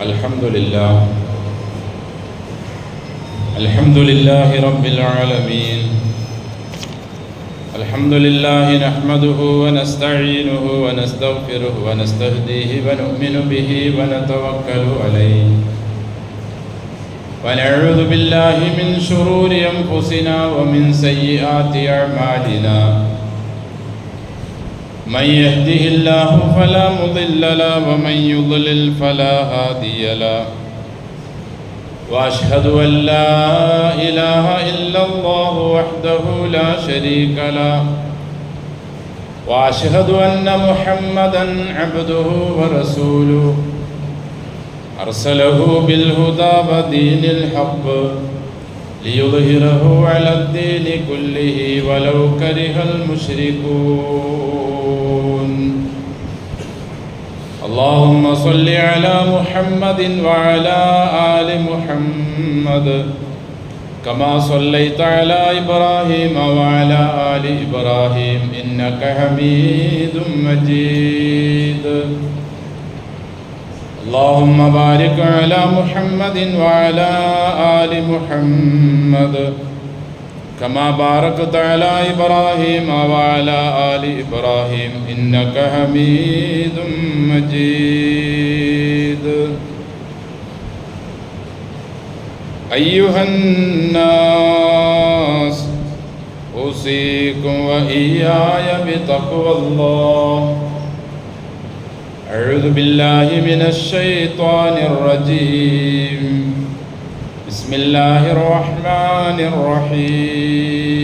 الحمد لله رب العالمين. الحمد لله نحمده ونستعينه ونستغفره ونستهديه ونؤمن به ونتوكل عليه ونعوذ بالله من شرور أنفسنا ومن سيئات أعمالنا. من يهده الله فلا مضل له ومن يضلل فلا هادي له. وأشهد أن لا إله إلا الله وحده لا شريك له. وأشهد أن محمدا عبده ورسوله أرسله بالهدى ودين الحق ليظهره على الدين كله ولو كره المشركون. اللهم صل على محمد وعلى آل محمد كما صليت على إبراهيم وعلى آل إبراهيم إنك حميد مجيد. اللهم بارك على محمد وعلى آل محمد كما باركت على إبراهيم وعلى آل إبراهيم إنك حميد مجيد. أيها الناس أوصيكم وإياي بتقوى الله. أعوذ بالله من الشيطان الرجيم. بسم الله الرحمن الرحيم.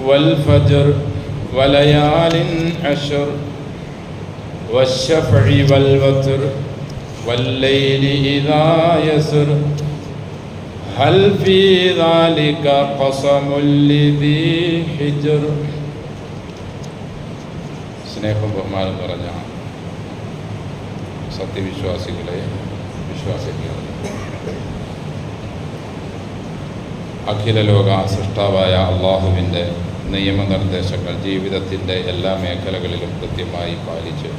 والفجر وليال عشر والشفع والوتر والليل إذا يسر هل في ذلك قسم لذي حجر. സ്നേഹം ബഹുമാനം നിറഞ്ഞ സത്യവിശ്വാസികളെ, വിശ്വാസികളെ, അഖില ലോക സൃഷ്ടാവായ അള്ളാഹുവിൻ്റെ നിയമനിർദ്ദേശങ്ങൾ ജീവിതത്തിൻ്റെ എല്ലാ മേഖലകളിലും കൃത്യമായി പാലിച്ച്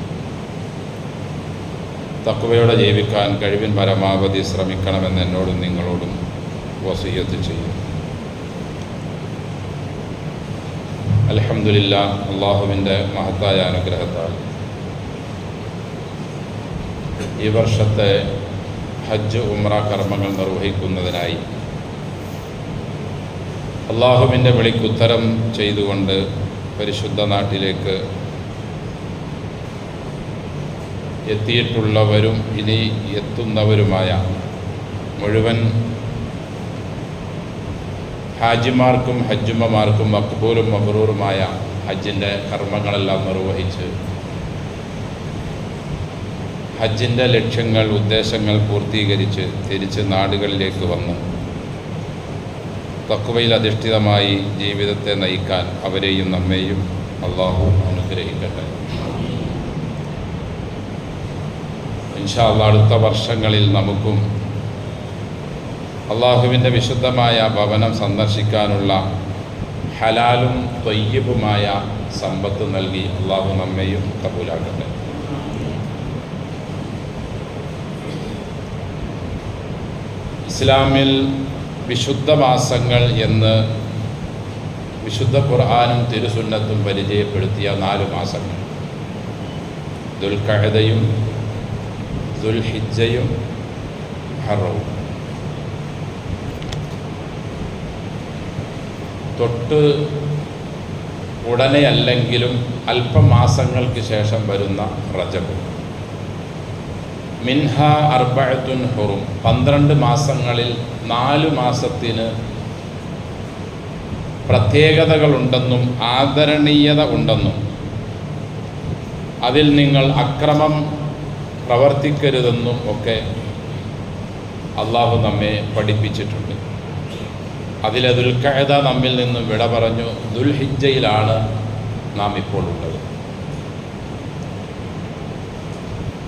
തഖ്വയോടെ ജീവിക്കാൻ കഴിവിൻ പരമാവധി ശ്രമിക്കണമെന്ന് എന്നോടും നിങ്ങളോടും വസിയ്യത്ത് ചെയ്യും. അൽഹംദുലില്ലാഹ്, അള്ളാഹുവിൻ്റെ മഹത്തായ അനുഗ്രഹത്താൽ ഈ വർഷത്തെ ഹജ്ജ് ഉംറ കർമ്മങ്ങൾ നിർവഹിക്കുന്നതിനായി അള്ളാഹുവിൻ്റെ വിളിക്കുത്തരം ചെയ്തുകൊണ്ട് പരിശുദ്ധ നാട്ടിലേക്ക് എത്തിയിട്ടുള്ളവരും ഇനി എത്തുന്നവരുമായ മുഴുവൻ ഹാജിമാർക്കും ഹജ്ജുമ്മമാർക്കും മക്ബൂലും മബ്റൂറുമായ ഹജ്ജിൻ്റെ കർമ്മങ്ങളെല്ലാം നിർവഹിച്ച് ഹജ്ജിൻ്റെ ലക്ഷ്യങ്ങൾ, ഉദ്ദേശങ്ങൾ പൂർത്തീകരിച്ച് തിരിച്ച് നാടുകളിലേക്ക് വന്ന് തഖ്വയിൽ അധിഷ്ഠിതമായി ജീവിതത്തെ നയിക്കാൻ അവരെയും നമ്മെയും അള്ളാഹു അനുഗ്രഹിക്കട്ടെ. ഇൻഷാ അല്ലാഹ് അടുത്ത വർഷങ്ങളിൽ നമുക്കും അള്ളാഹുവിൻ്റെ വിശുദ്ധമായ ഭവനം സന്ദർശിക്കാനുള്ള ഹലാലും ത്വയ്യിബുമായ സമ്പത്ത് നൽകി അള്ളാഹു നമ്മെയും കബൂലാക്കട്ടെ. ഇസ്ലാമിൽ വിശുദ്ധ മാസങ്ങൾ എന്ന് വിശുദ്ധ ഖുർആനും തിരുസുന്നത്തും പരിചയപ്പെടുത്തിയ 4 മാസങ്ങൾ ദുൽഖഅദയും ദുൽഹിജ്ജയും മുഹറവും. തൊട്ട് ഉടനെ അല്ലെങ്കിലും അല്പമാസങ്ങൾക്ക് ശേഷം വരുന്ന റജബ്. മിൻഹ അർബഅത്തുൻ ഹുറും, 12 മാസങ്ങളിൽ 4 മാസത്തിന് പ്രത്യേകതകളുണ്ടെന്നും ആദരണീയത ഉണ്ടെന്നും അതിൽ നിങ്ങൾ അക്രമം പ്രവർത്തിക്കരുതെന്നും ഒക്കെ അള്ളാഹു നമ്മെ പഠിപ്പിച്ചിട്ടുണ്ട്. അതിലെ ദുൽഖഅദ നമ്മിൽ നിന്നും വിട പറഞ്ഞു. ദുൽഹിജ്ജയിലാണ് നാം ഇപ്പോൾ ഉള്ളത്.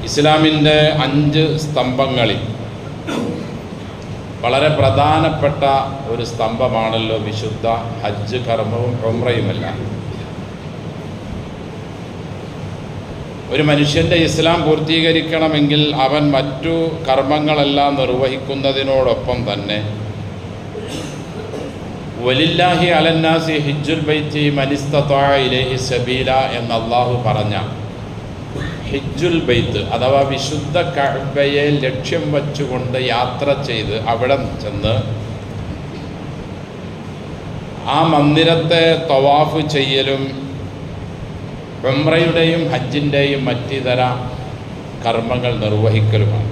ഇസ്ലാമിൻ്റെ 5 സ്തംഭങ്ങളിൽ വളരെ പ്രധാനപ്പെട്ട ഒരു സ്തംഭമാണല്ലോ വിശുദ്ധ ഹജ്ജ് കർമ്മവും ഉംറയുമെല്ലാം. ഒരു മനുഷ്യൻ്റെ ഇസ്ലാം പൂർത്തീകരിക്കണമെങ്കിൽ അവൻ മറ്റു കർമ്മങ്ങളെല്ലാം നിർവഹിക്കുന്നതിനോടൊപ്പം തന്നെ വലില്ലാഹി അലന്നാസി ഹിജ്ജുൽ ബൈത്തി മനിസ്തതാഅ ഇലൈഹി സബീല എന്ന് അല്ലാഹു പറഞ്ഞ ഹിജ്ജുൽ ബൈത്ത് അഥവാ വിശുദ്ധ കഅബയെ ലക്ഷ്യം വച്ചുകൊണ്ട് യാത്ര ചെയ്ത് അവിടെ ചെന്ന് ആ മന്ദിരത്തെ തവാഫ് ചെയ്യലും ഉംറയുടെയും ഹജ്ജിൻ്റെയും മറ്റിതര കർമ്മങ്ങൾ നിർവഹിക്കലുമാണ്.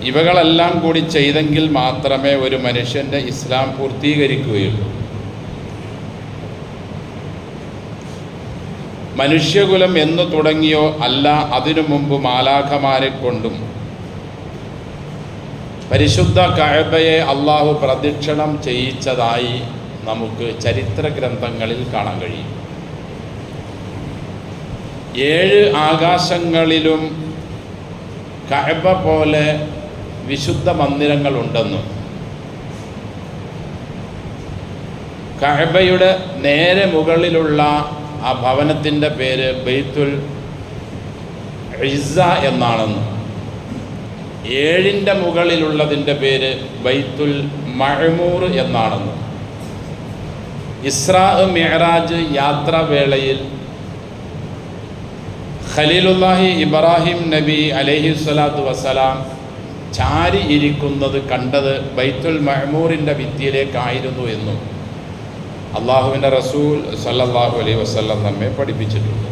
ഇവകളെല്ലാം കൂടി ചെയ്തെങ്കിൽ മാത്രമേ ഒരു മനുഷ്യൻ്റെ ഇസ്ലാം പൂർത്തീകരിക്കുകയുള്ളൂ. മനുഷ്യകുലം എന്ന് തുടങ്ങിയോ അല്ല, അതിനു മുമ്പ് മാലാഖമാരെ കൊണ്ടും പരിശുദ്ധ കഅബയെ അള്ളാഹു പ്രദക്ഷിണം ചെയ്യിച്ചതായി നമുക്ക് ചരിത്ര ഗ്രന്ഥങ്ങളിൽ കാണാൻ കഴിയും. 7 ആകാശങ്ങളിലും കഅബ പോലെ വിശുദ്ധ മന്ദിരങ്ങളുണ്ടെന്നും കഅബയുടെ നേരെ മുകളിലുള്ള ആ ഭവനത്തിൻ്റെ പേര് ബൈത്തുൽ ഇസ്സ എന്നാണെന്നും 7ൻ്റെ മുകളിലുള്ളതിൻ്റെ പേര് ബൈത്തുൽ മഅ്മൂർ എന്നാണെന്നും ഇസ്രാ മിഅ്റാജ് യാത്രാവേളയിൽ ഖലീലുല്ലാഹി ഇബ്രാഹിം നബി അലൈഹി സ്വലാത്തു വസ്സലാം ചാരി ഇരിക്കുന്നത് കണ്ടത് ബൈത്തുൽ മഅ്മൂറിൻ്റെ ഭിത്തിയിലേക്കായിരുന്നു എന്നും അള്ളാഹുവിൻ്റെ റസൂൽ സല്ലല്ലാഹു അലൈഹി വസല്ലം നമ്മെ പഠിപ്പിച്ചിട്ടുണ്ട്.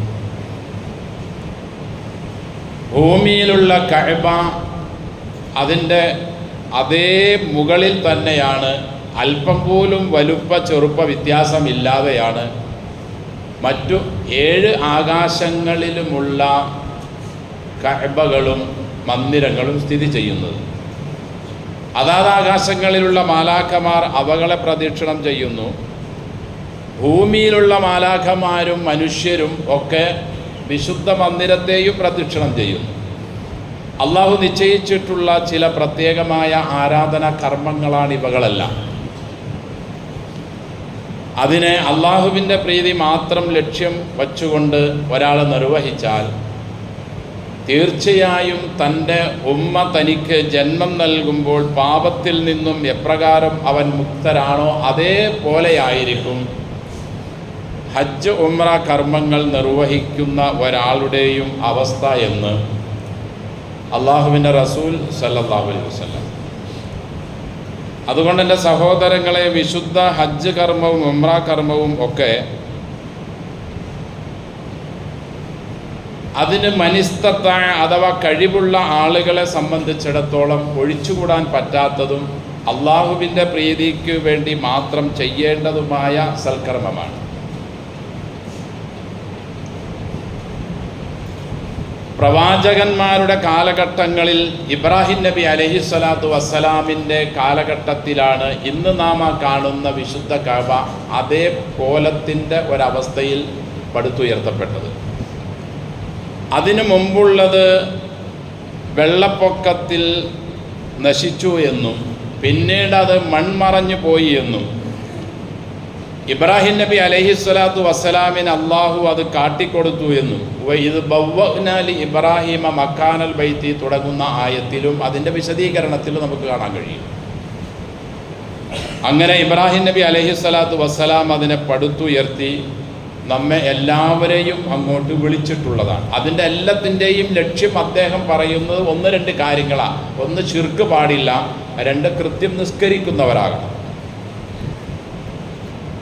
ഭൂമിയിലുള്ള കഅബ അതിൻ്റെ അതേ മുകളിൽ തന്നെയാണ്, അല്പം പോലും വലുപ്പ ചെറുപ്പ വ്യത്യാസമില്ലാതെയാണ് മറ്റു 7 ആകാശങ്ങളിലുമുള്ള കഅബകളും മന്ദിരങ്ങളും സ്ഥിതി ചെയ്യുന്നത്. അതാത് ആകാശങ്ങളിലുള്ള മാലാഖമാർ അവകളെ പ്രദക്ഷിണം ചെയ്യുന്നു. ഭൂമിയിലുള്ള മാലാഖമാരും മനുഷ്യരും ഒക്കെ വിശുദ്ധ മന്ദിരത്തെയും പ്രദക്ഷിണം ചെയ്യുന്നു. അള്ളാഹു നിശ്ചയിച്ചിട്ടുള്ള ചില പ്രത്യേകമായ ആരാധനാ കർമ്മങ്ങളാണ് ഇവകളെല്ലാം. അതിനെ അള്ളാഹുവിൻ്റെ പ്രീതി മാത്രം ലക്ഷ്യം വച്ചുകൊണ്ട് ഒരാൾ നിർവഹിച്ചാൽ തീർച്ചയായും തൻ്റെ ഉമ്മ തനിക്ക് ജന്മം നൽകുമ്പോൾ പാപത്തിൽ നിന്നും എപ്രകാരം അവൻ മുക്തരാണോ അതേപോലെയായിരിക്കും ഹജ്ജ് ഉംറ കർമ്മങ്ങൾ നിർവഹിക്കുന്ന ഒരാളുടെയും അവസ്ഥ എന്ന് അള്ളാഹുവിൻ്റെ റസൂൽ സല്ലല്ലാഹു അലൈഹി വസല്ലം. അതുകൊണ്ട് എൻ്റെ സഹോദരങ്ങളെ, വിശുദ്ധ ഹജ്ജ് കർമ്മവും ഉംറ കർമ്മവും ഒക്കെ അതിന് മനിസ്തത്തായ അഥവാ കഴിവുള്ള ആളുകളെ സംബന്ധിച്ചിടത്തോളം ഒഴിച്ചുകൂടാൻ പറ്റാത്തതും അള്ളാഹുവിൻ്റെ പ്രീതിക്ക് വേണ്ടി മാത്രം ചെയ്യേണ്ടതുമായ സൽക്കർമ്മമാണ്. പ്രവാചകന്മാരുടെ കാലഘട്ടങ്ങളിൽ ഇബ്രാഹിം നബി അലൈഹി സ്വലാത്തു വസ്സലാമിൻ്റെ കാലഘട്ടത്തിലാണ് ഇന്ന് നാം കാണുന്ന വിശുദ്ധ കഅബ അതേ കോലത്തിൻ്റെ ഒരവസ്ഥയിൽ പടുത്തുയർത്തപ്പെട്ടത്. അതിനു മുമ്പുള്ളത് വെള്ളപ്പൊക്കത്തിൽ നശിച്ചു എന്നും പിന്നീട് അത് മൺമറഞ്ഞു പോയി എന്നും ഇബ്രാഹിം നബി അലൈഹി സ്വലാത്തു വസ്സലാമിന് അള്ളാഹു അത് കാട്ടിക്കൊടുത്തു എന്നും ഇത് ബവ്വഅ്നാലി ഇബ്രാഹിമ മക്കാനൽ ബൈത്തി തുടങ്ങുന്ന ആയത്തിലും അതിൻ്റെ വിശദീകരണത്തിലും നമുക്ക് കാണാൻ കഴിയും. അങ്ങനെ ഇബ്രാഹിം നബി അലൈഹി സ്വലാത്തു വസ്സലാം അതിനെ പടുത്തുയർത്തി നമ്മെ എല്ലാവരെയും അങ്ങോട്ട് വിളിച്ചിട്ടുള്ളതാണ്. അതിൻ്റെ എല്ലാത്തിൻ്റെയും ലക്ഷ്യം അദ്ദേഹം പറയുന്നത് 1-2 കാര്യങ്ങളാണ്. 1, ശിർക്ക് പാടില്ല. 2, കൃത്യം നിസ്കരിക്കുന്നവരാകണം.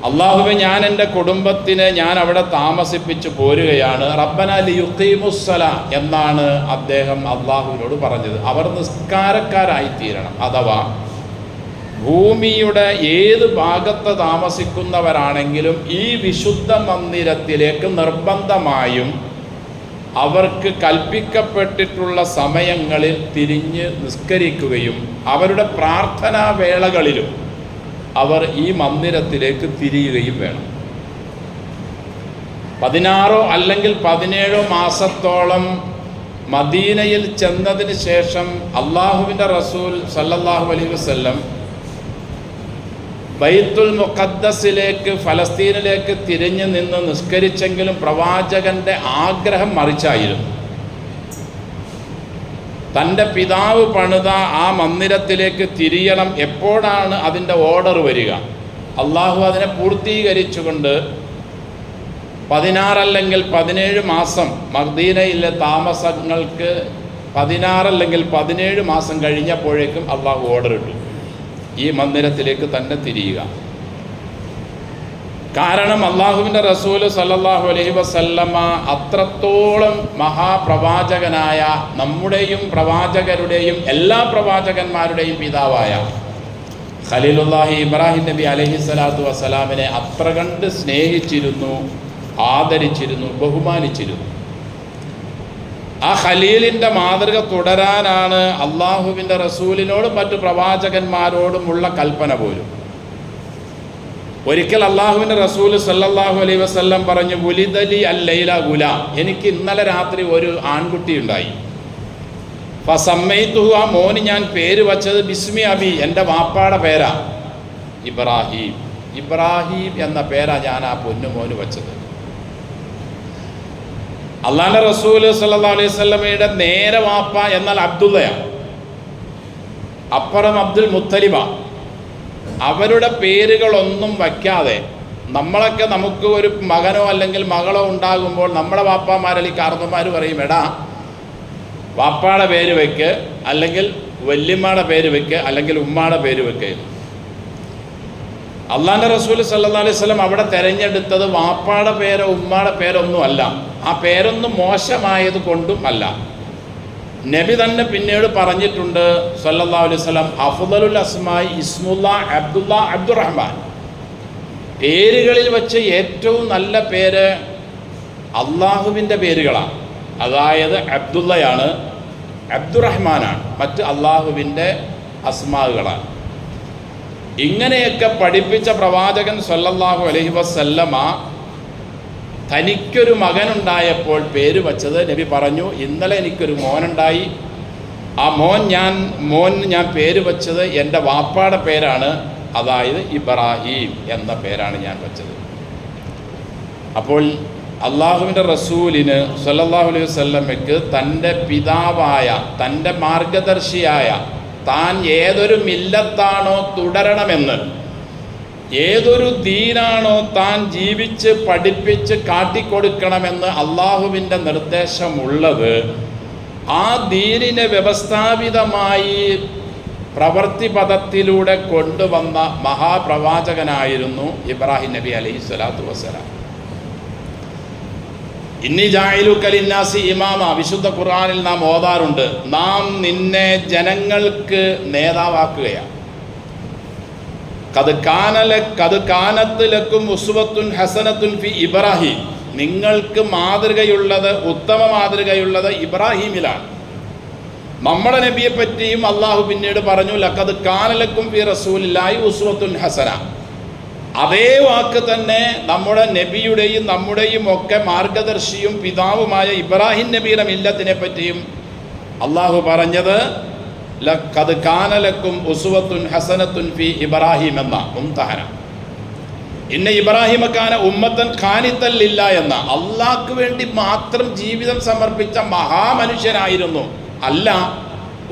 അള്ളാഹുവെ, ഞാൻ എൻ്റെ കുടുംബത്തിനെ ഞാൻ അവിടെ താമസിപ്പിച്ച് പോരുകയാണ്. റബ്ബന ലിയുഖീമുസ്സല എന്നാണ് അദ്ദേഹം അള്ളാഹുവിനോട് പറഞ്ഞത്. അവർ നിസ്കാരക്കാരായിത്തീരണം. അഥവാ ഭൂമിയുടെ ഏത് ഭാഗത്ത് താമസിക്കുന്നവരാണെങ്കിലും ഈ വിശുദ്ധ മന്ദിരത്തിലേക്ക് നിർബന്ധമായും അവർക്ക് കൽപ്പിക്കപ്പെട്ടിട്ടുള്ള സമയങ്ങളിൽ തിരിഞ്ഞ് നിസ്കരിക്കുകയും അവരുടെ പ്രാർത്ഥനാ വേളകളിലും അവർ ഈ മന്ദിരത്തിലേക്ക് തിരിയുകയും വേണം. 16 അല്ലെങ്കിൽ 17 മാസത്തോളം മദീനയിൽ ചെന്നതിന് ശേഷം അള്ളാഹുവിൻ്റെ റസൂൽ സല്ലല്ലാഹു അലൈഹി വസല്ലം ബൈത്തുൽ മുഖദ്ദസിലേക്ക്, ഫലസ്തീനിലേക്ക് തിരിഞ്ഞു നിന്ന് നിസ്കരിച്ചെങ്കിലും പ്രവാചകന്റെ ആഗ്രഹം മറിച്ചായിരുന്നു. തൻ്റെ പിതാവ് പണിത ആ മന്ദിരത്തിലേക്ക് തിരിയണം. എപ്പോഴാണ് അതിൻ്റെ ഓർഡർ വരിക? അള്ളാഹു അതിനെ പൂർത്തീകരിച്ചുകൊണ്ട് 16 അല്ലെങ്കിൽ 17 മാസം മദീനയിലെ താമസങ്ങൾക്ക് 16 അല്ലെങ്കിൽ 17 മാസം കഴിഞ്ഞപ്പോഴേക്കും അള്ളാഹു ഓർഡർ ഇട്ടു ഈ മന്ദിരത്തിലേക്ക് തന്നെ തിരിയുക. കാരണം അള്ളാഹുവിൻ്റെ റസൂല് സല്ലല്ലാഹു അലൈഹി വസല്ലമ അത്രത്തോളം മഹാപ്രവാചകനായ, നമ്മുടെയും പ്രവാചകരുടെയും എല്ലാ പ്രവാചകന്മാരുടെയും പിതാവായ ഖലീലുല്ലാഹി ഇബ്രാഹിം നബി അലൈഹി സ്വലാത്തു വസ്സലാമിനെ അത്ര കണ്ട് സ്നേഹിച്ചിരുന്നു, ആദരിച്ചിരുന്നു, ബഹുമാനിച്ചിരുന്നു. ആ ഖലീലിൻ്റെ മാതൃക തുടരാനാണ് അള്ളാഹുവിൻ്റെ റസൂലിനോടും മറ്റു പ്രവാചകന്മാരോടുമുള്ള കൽപ്പന പോലും. ഒരിക്കൽ അള്ളാഹുവിൻ്റെ റസൂല് സല്ലല്ലാഹു അലൈഹി വസല്ലം പറഞ്ഞു, വുലിദലി അല്ലൈല ഗുലാം, എനിക്ക് ഇന്നലെ രാത്രി ഒരു ആൺകുട്ടി ഉണ്ടായി. ഫസമ്മൈതുഹു, ആ മോന് ഞാൻ പേര് വച്ചത് ബിസ്മി അബി, എൻ്റെ വാപ്പാടെ പേരാ ഇബ്രാഹിം. ഇബ്രാഹിം എന്ന പേരാ ഞാൻ ആ പൊന്നുമോന് വച്ചത്. അള്ളാഹുവിൻ്റെ റസൂല് സല്ലല്ലാഹു അലൈഹി വസല്ലമയുടെ നേരെ വാപ്പ എന്നാൽ അബ്ദുള്ളയാണ്, അപ്പുറം അബ്ദുൽ മുത്തലിബ. അവരുടെ പേരുകളൊന്നും വയ്ക്കാതെ നമ്മളൊക്കെ നമുക്ക് ഒരു മകനോ അല്ലെങ്കിൽ മകളോ ഉണ്ടാകുമ്പോൾ നമ്മുടെ വാപ്പാമാരല്ലെങ്കിൽ കാർന്നമാർ പറയും, എടാ വാപ്പാടെ പേര് വയ്ക്ക്, അല്ലെങ്കിൽ വല്യമ്മയുടെ പേര് വയ്ക്ക്, അല്ലെങ്കിൽ ഉമ്മാടെ പേര് വയ്ക്ക്. അള്ളാഹുവിൻ്റെ റസൂൽ സല്ലല്ലാഹു അലൈഹി വസല്ലം അവിടെ തിരഞ്ഞെടുത്തത് വാപ്പാടെ പേരോ ഉമ്മാടെ പേരൊന്നും അല്ല. ആ പേരൊന്നും മോശമായത് കൊണ്ടും അല്ല. നബി തന്നെ പിന്നീട് പറഞ്ഞിട്ടുണ്ട് സല്ലല്ലാഹു അലൈഹി വസല്ലം, അഫ്ദലുൽ അസ്മായി ഇസ്മുല്ലാ അബ്ദുല്ലാ അബ്ദുറഹ്മാൻ, പേരുകളിൽ വെച്ച് ഏറ്റവും നല്ല പേര് അള്ളാഹുവിൻ്റെ പേരുകളാണ്. അതായത് അബ്ദുള്ളയാണ്, അബ്ദുറഹ്മാനാണ്, മറ്റ് അള്ളാഹുവിൻ്റെ അസ്മാകളാണ്. ഇങ്ങനെയൊക്കെ പഠിപ്പിച്ച പ്രവാചകൻ സല്ലല്ലാഹു അലൈഹി വസല്ലമ തനിക്കൊരു മകനുണ്ടായപ്പോൾ പേര് വച്ചത് നബി പറഞ്ഞു, ഇന്നലെ എനിക്കൊരു മോനുണ്ടായി, ആ മോൻ ഞാൻ പേര് വച്ചത് എൻ്റെ വാപ്പാടെ പേരാണ്, അതായത് ഇബ്രാഹിം എന്ന പേരാണ് ഞാൻ വച്ചത്. അപ്പോൾ അള്ളാഹുവിൻ്റെ റസൂലിന് സല്ലല്ലാഹു അലൈഹി വസല്ലമയ്ക്ക് തൻ്റെ പിതാവായ, തൻ്റെ മാർഗദർശിയായ, താൻ ഏതൊരു മില്ലത്താണോ തുടരണമെന്ന്, ഏതൊരു ദീനാണോ താൻ ജീവിച്ച് പഠിപ്പിച്ച് കാട്ടിക്കൊടുക്കണമെന്ന് അള്ളാഹുവിൻ്റെ നിർദ്ദേശമുള്ളത്, ആ ദീനിനെ വ്യവസ്ഥാപിതമായി പ്രവൃത്തി പദത്തിലൂടെ കൊണ്ടുവന്ന മഹാപ്രവാചകനായിരുന്നു ഇബ്രാഹിം നബി അലൈഹി സ്വലാത്തു വസ്സലാം. ഇന്നി ജാഇലുക ലിന്നാസി ഇമാമ, വിശുദ്ധ ഖുർആനിൽ നാം ഓതാറുണ്ട്, നാം നിന്നെ ജനങ്ങൾക്ക് നേതാവാക്കുകയാണ്. ഖദ് കാനത്ത് ലക്കും ഉസ്വത്തുൻ ഹസനത്തുൻ ഫി ഇബ്രാഹിം, നിങ്ങൾക്ക് മാതൃകയുള്ളത്, ഉത്തമ മാതൃകയുള്ളത് ഇബ്രാഹിമിലാണ്. നമ്മുടെ നബിയെ പറ്റിയും അള്ളാഹു പിന്നീട് പറഞ്ഞു, ലഖദ് കാന ലക്കും ഫി റസൂലില്ലാഹി ഉസ്വത്തുൻ ഹസന. അതേ വാക്ക് തന്നെ നമ്മുടെ നബിയുടെയും നമ്മുടെയും ഒക്കെ മാർഗദർശിയും പിതാവുമായ ഇബ്രാഹിം നബിയുടെ മില്ലത്തിനെ പറ്റിയും അള്ളാഹു പറഞ്ഞത് ലഖദ് കാന ലക്കും ഉസ്വത്തുൻ ഹസനത്തുൻ ഫി ഇബ്രാഹിം എന്ന മുംതഹന. ഇന്ന ഇബ്രാഹിമ കാന ഉമ്മത്തൻ ഖാനിത്തൻ ലില്ലാ എന്ന, അള്ളാഹ്ക്ക് വേണ്ടി മാത്രം ജീവിതം സമർപ്പിച്ച മഹാമനുഷ്യനായിരുന്നു. അല്ല,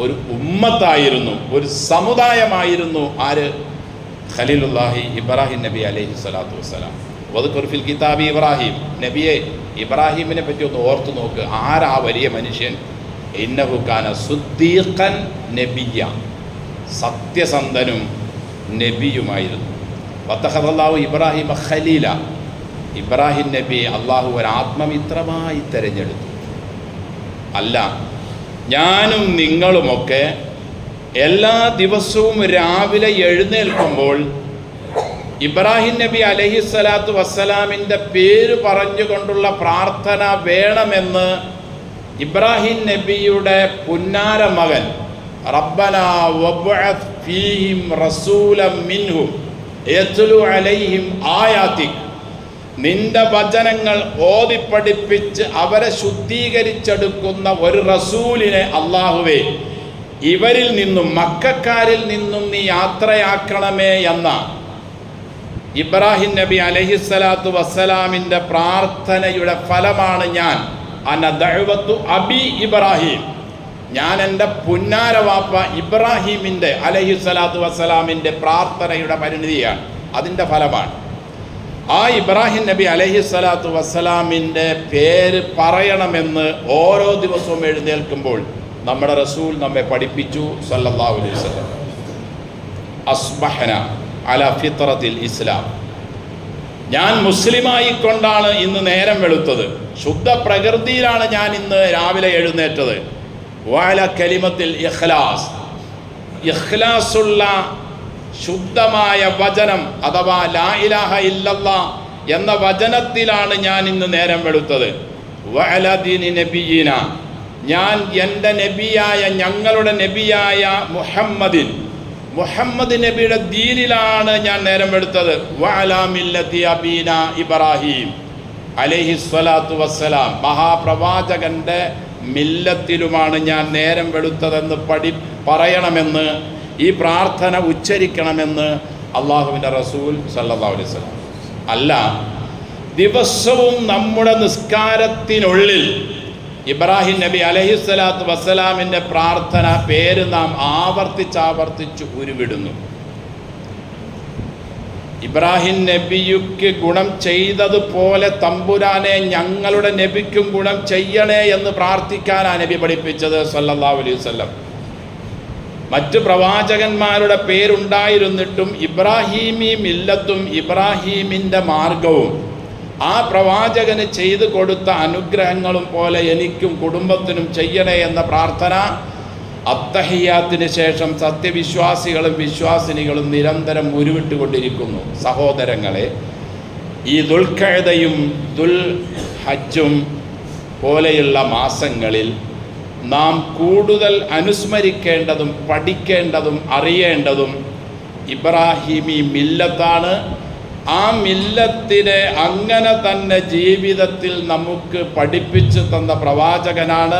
ഒരു ഉമ്മത്തായിരുന്നു, ഒരു സമുദായമായിരുന്നു. ആര്? ഖലീലുല്ലാഹി ഇബ്രാഹിം നബി അലൈഹി സ്വലാത്തു വസ്സലാം. വദ്കുർ ഫിൽ കിതാബി ഇബ്രാഹിം, നബിയെ ഇബ്രാഹിമിനെ പറ്റി ഒന്ന് ഓർത്തു നോക്ക്. ആരാ വലിയ മനുഷ്യൻ? ഇന്നഹു കാന സുദ്ദീഖൻ നബിയ്യ, സത്യസന്ധനും നബിയുമായിരുന്നു. വത്തഖദല്ലാഹു ഇബ്രാഹിമ ഖലീല, ഇബ്രാഹിം നബി അള്ളാഹു ഒരു ആത്മമിത്രമായി തിരഞ്ഞെടുത്തു. അല്ല, ഞാനും നിങ്ങളുമൊക്കെ എല്ലാ ദിവസവും രാവിലെ എഴുന്നേൽക്കുമ്പോൾ ഇബ്രാഹിം നബി അലൈഹി സ്വലാത്തു വസ്സലാമിൻ്റെ പേര് പറഞ്ഞുകൊണ്ടുള്ള പ്രാർത്ഥന വേണമെന്ന് ഇബ്രാഹിം നബിയുടെ പുന്നാര മകൻ റബ്ബനാ വബ്അത്ത് ഫീഹിം റസൂലൻ മിൻഹും യത്ലു അലൈഹിം ആയാതിക്, നിന്റെ വചനങ്ങൾ ഓതിപ്പഠിപ്പിച്ച് അവരെ ശുദ്ധീകരിച്ചെടുക്കുന്ന ഒരു റസൂലിനെ അള്ളാഹുവേ ഇവരിൽ നിന്നും, മക്കക്കാരിൽ നിന്നും നീ യാത്രയാക്കണമേ എന്ന ഇബ്രാഹിം നബി അലൈഹിസ്സലാത്തു വസ്സലാമിൻ്റെ പ്രാർത്ഥനയുടെ ഫലമാണ് ഞാൻ. അന ദഅവത്തു അബി ഇബ്രാഹിം, ഞാൻ എൻ്റെ പുന്നാരവാപ്പ ഇബ്രാഹിമിൻ്റെ അലൈഹിസ്സലാത്തു വസ്സലാമിൻ്റെ പ്രാർത്ഥനയുടെ പരിണിതിയാണ്, അതിൻ്റെ ഫലമാണ്. ആ ഇബ്രാഹിം നബി അലൈഹിസ്സലാത്തു വസ്സലാമിൻ്റെ പേര് പറയണമെന്ന് ഓരോ ദിവസവും എഴുന്നേൽക്കുമ്പോൾ നമ്മുടെ റസൂൽ നമ്മെ പഠിപ്പിച്ചു സല്ലല്ലാഹു അലൈഹി വസല്ലം. അസ്ബഹന അല ഫിത്രത്തിൽ ഇസ്ലാം, ഞാൻ മുസ്ലിമായിക്കൊണ്ടാണ് ഇന്ന് നേരം വെളുത്തത്, ശുദ്ധ പ്രകൃതിയിലാണ് ഞാൻ ഇന്ന് രാവിലെ എഴുന്നേറ്റത്. വഅല കലിമത്തിൽ ഇഖ്ലാസ്, ഇഖ്ലാസുള്ള ശുദ്ധമായ വചനം അഥവാ ലാ ഇലാഹ ഇല്ലല്ലാഹ് എന്ന വചനത്തിലാണ് ഞാൻ ഇന്ന് നേരം വെളുത്തത്. വഅല ദീനി നബിയിന, ഞാൻ എൻ്റെ നബിയായ ഞങ്ങളുടെ നബിയായ മുഹമ്മദ് നബിയുടെ ദീനിലാണ് ഞാൻ നേരം വെളുത്തത്. വഅലാ മില്ലത്തി അബീന ഇബ്രാഹിം അലൈഹിസ്സലാത്തു വസ്സലാം, മഹാപ്രവാചകന്റെ മില്ലത്തിലുമാണ് ഞാൻ നേരം വെളുത്തതെന്ന് പറയണമെന്ന്, ഈ പ്രാർത്ഥന ഉച്ചരിക്കണമെന്ന് അള്ളാഹുവിൻ്റെ റസൂൽ സല്ലല്ലാഹു അലൈഹി വസല്ലം. അല്ല, ദിവസവും നമ്മുടെ നിസ്കാരത്തിനുള്ളിൽ ഇബ്രാഹിം നബി അലൈഹിസ്സലാത്തു വസ്സലാമിൻ്റെ പ്രാർത്ഥന പേര് നാം ആവർത്തിച്ച് ഉരുവിടുന്നു. ഇബ്രാഹിം നബിക്ക് ഗുണം ചെയ്തതുപോലെ തമ്പുരാനെ ഞങ്ങളുടെ നബിക്കും ഗുണം ചെയ്യണേ എന്ന് പ്രാർത്ഥിക്കാനാണ് നബി പഠിപ്പിച്ചത് സല്ലല്ലാഹു അലൈഹി വസല്ലം. മറ്റ് പ്രവാചകന്മാരുടെ പേരുണ്ടായിരുന്നിട്ടും ഇബ്രാഹീമി മില്ലത്തും ഇബ്രാഹീമിൻ്റെ മാർഗവും ആ പ്രവാചകന് ചെയ്തു കൊടുത്ത അനുഗ്രഹങ്ങളും പോലെ എനിക്കും കുടുംബത്തിനും ചെയ്യണേ എന്ന പ്രാർത്ഥന അത്തഹിയാത്തിന് ശേഷം സത്യവിശ്വാസികളും വിശ്വാസിനികളും നിരന്തരം ഉരുവിട്ടുകൊണ്ടിരിക്കുന്നു. സഹോദരങ്ങളെ, ഈ ദുൽഖഅദയും ദുൽഹജ്ജും പോലെയുള്ള മാസങ്ങളിൽ നാം കൂടുതൽ അനുസ്മരിക്കേണ്ടതും പഠിക്കേണ്ടതും അറിയേണ്ടതും ഇബ്രാഹിമി മില്ലത്താണ്. ആ മില്ലത്തിനെ അങ്ങനെ തന്നെ ജീവിതത്തിൽ നമുക്ക് പഠിപ്പിച്ചു തന്ന പ്രവാചകനാണ്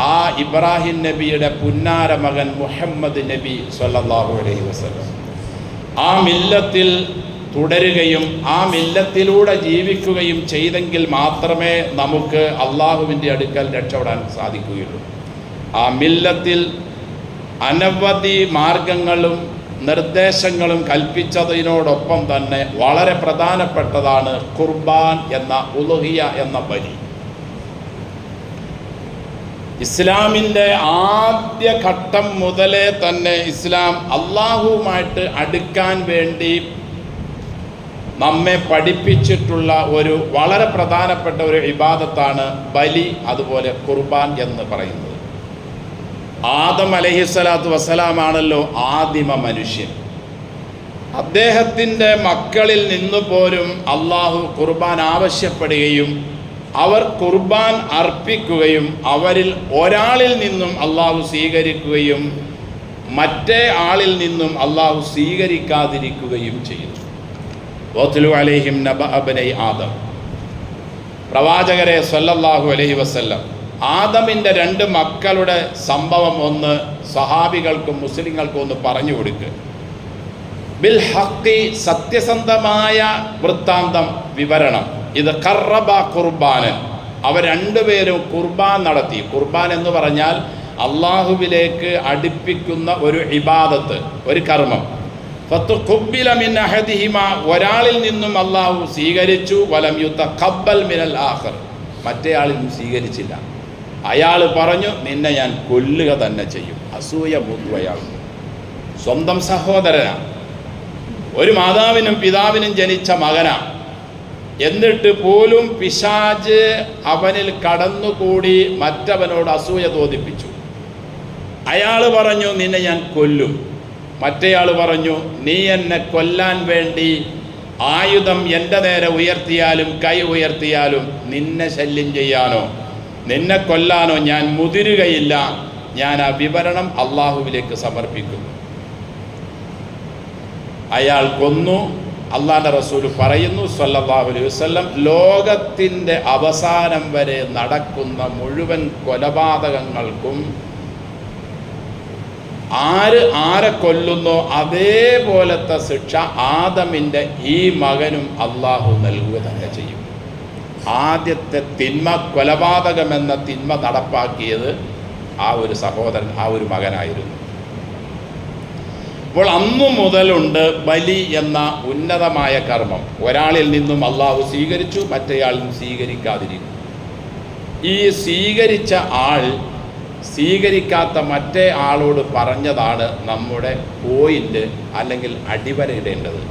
ആ ഇബ്രാഹിം നബിയുടെ പുന്നാര മകൻ മുഹമ്മദ് നബി സല്ലല്ലാഹു അലൈഹി വസല്ലം. ആ മില്ലത്തിൽ തുടരുകയും ആ മില്ലത്തിലൂടെ ജീവിക്കുകയും ചെയ്തെങ്കിൽ മാത്രമേ നമുക്ക് അള്ളാഹുവിൻ്റെ അടുക്കൽ രക്ഷപ്പെടാൻ സാധിക്കുകയുള്ളൂ. ആ മില്ലത്തിൽ അനവധി മാർഗങ്ങളും നിർദ്ദേശങ്ങളും കൽപ്പിച്ചതിനോടൊപ്പം തന്നെ വളരെ പ്രധാനപ്പെട്ടതാണ് ഖുർബാൻ എന്ന ഉളുഹിയ എന്ന ബലി. ഇസ്ലാമിൻ്റെ ആദ്യ ഘട്ടം മുതലേ തന്നെ ഇസ്ലാം അള്ളാഹുവുമായിട്ട് അടുക്കാൻ വേണ്ടി നമ്മെ പഠിപ്പിച്ചിട്ടുള്ള ഒരു വളരെ പ്രധാനപ്പെട്ട ഒരു ഇബാദത്താണ് ബലി, അതുപോലെ ഖുർബാൻ എന്ന് പറയുന്നത്. ആദം അലൈഹിസ്സലാത്തു വസ്സലാമാണല്ലോ ആദിമ മനുഷ്യൻ. അദ്ദേഹത്തിൻ്റെ മക്കളിൽ നിന്ന് പോലും അള്ളാഹു ഖുർബാൻ ആവശ്യപ്പെടുകയും അവർ ഖുർബാൻ അർപ്പിക്കുകയും അവരിൽ ഒരാളിൽ നിന്നും അള്ളാഹു സ്വീകരിക്കുകയും മറ്റേ ആളിൽ നിന്നും അള്ളാഹു സ്വീകരിക്കാതിരിക്കുകയും ചെയ്തു. വത്ലു അലൈഹിം നബഅ ബനി ആദം, പ്രവാചകരെ സല്ലല്ലാഹു അലൈഹി വസല്ലം, ആദമിൻ്റെ 2 മക്കളുടെ സംഭവം ഒന്ന് സഹാബികൾക്കും മുസ്ലിങ്ങൾക്കും ഒന്ന് പറഞ്ഞു കൊടുക്കുക. ബിൽ ഹഖി, സത്യസന്ധമായ വൃത്താന്തം വിവരണം. ഇത് ഖറബ ഖുർബാനൻ, അവർ 2 പേരും ഖുർബാൻ നടത്തി. ഖുർബാൻ എന്ന് പറഞ്ഞാൽ അള്ളാഹുവിലേക്ക് അടുപ്പിക്കുന്ന ഒരു ഇബാദത്ത്, ഒരു കർമ്മം. ഫതുഖുബ്ബില മിൻ അഹദിഹിമ, ഒരാളിൽ നിന്നും അള്ളാഹു സ്വീകരിച്ചു. വലം യുതഖബ്ബൽ മിനൽ ആഖർ, മറ്റേ ആളിൽ നിന്നും സ്വീകരിച്ചില്ല. അയാൾ പറഞ്ഞു, നിന്നെ ഞാൻ കൊല്ലുക തന്നെ ചെയ്യും. അസൂയ മൂത്തുവയാൾ, സ്വന്തം സഹോദരനാണ്, ഒരു മാതാവിനും പിതാവിനും ജനിച്ച മകനാണ്. എന്നിട്ട് പോലും പിശാച് അവനിൽ കടന്നുകൂടി മറ്റവനോട് അസൂയ തോന്നിപ്പിച്ചു. അയാൾ പറഞ്ഞു, നിന്നെ ഞാൻ കൊല്ലും. മറ്റേയാൾ പറഞ്ഞു, നീ എന്നെ കൊല്ലാൻ വേണ്ടി ആയുധം എൻ്റെ നേരെ ഉയർത്തിയാലും കൈ ഉയർത്തിയാലും നിന്നെ ശല്യം ചെയ്യാനോ നിന്നെ കൊല്ലാനോ ഞാൻ മുതിരുകയില്ല. ഞാൻ ആ വിവരണം അള്ളാഹുവിലേക്ക് സമർപ്പിക്കുന്നു. അയാൾ കൊന്നു. അള്ളാഹുവിൻ്റെ റസൂൽ പറയുന്നു സല്ലല്ലാഹു അലൈഹി വസല്ലം, ലോകത്തിൻ്റെ അവസാനം വരെ നടക്കുന്ന മുഴുവൻ കൊലപാതകങ്ങൾക്കും ആരെ കൊല്ലുന്നോ അതേപോലത്തെ ശിക്ഷ ആദമിൻ്റെ ഈ മകനും അള്ളാഹു നൽകുക തന്നെ ചെയ്യും. ആദ്യത്തെ തിന്മ, കൊലപാതകമെന്ന തിന്മ നടപ്പാക്കിയത് ആ ഒരു സഹോദരൻ, ആ ഒരു മകനായിരുന്നു. അപ്പോൾ അന്നു മുതലുണ്ട് ബലി എന്ന ഉന്നതമായ കർമ്മം. ഒരാളിൽ നിന്നും അള്ളാഹു സ്വീകരിച്ചു, മറ്റേയാളിൽ നിന്നും സ്വീകരിക്കാതിരിക്കും. ഈ സ്വീകരിച്ച ആൾ സ്വീകരിക്കാത്ത മറ്റേ ആളോട് പറഞ്ഞതാണ് നമ്മുടെ പോയിന്റ് അല്ലെങ്കിൽ അടിവരയിടേണ്ടത്.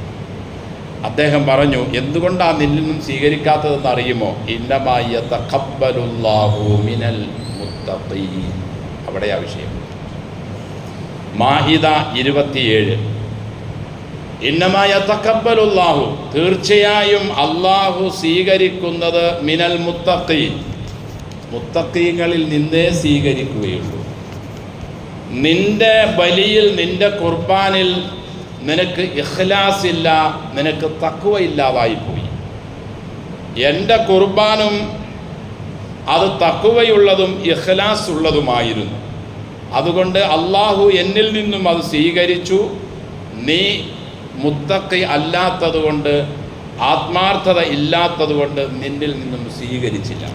അദ്ദേഹം പറഞ്ഞു, എന്തുകൊണ്ടാണ് നിന്നിൽ നിന്നും സ്വീകരിക്കാത്തതെന്ന് അറിയുമോ? ഇന്നമാ യതഖബ്ബലുല്ലാഹു മിനൽ മുത്തഖീൻ. അവിടെയാ വിഷയം. മാഇദ 27. ഇന്നമാ യതഖബ്ബലുല്ലാഹു, തീർച്ചയായും അള്ളാഹു സ്വീകരിക്കുന്നത് മിനൽ മുത്തഖീൻ, മുത്തഖീങ്ങളിൽ നിന്നേ സ്വീകരിക്കുകയുള്ളൂ. നിന്റെ ബലിയിൽ, നിന്റെ ഖുർബാനിൽ നിനക്ക് ഇഖ്ലാസ് ഇല്ല, നിനക്ക് തഖ്വ ഇല്ലാതായിപ്പോയി. എൻ്റെ ഖുർബാനും അത് തഖ്വയുള്ളതും ഇഖ്ലാസ് ഉള്ളതുമായിരുന്നു. അതുകൊണ്ട് അള്ളാഹു എന്നിൽ നിന്നും അത് സ്വീകരിച്ചു. നീ മുത്തഖി അല്ലാത്തതുകൊണ്ട്, ആത്മാർത്ഥത ഇല്ലാത്തതുകൊണ്ട് നിന്നിൽ നിന്നും സ്വീകരിച്ചില്ല.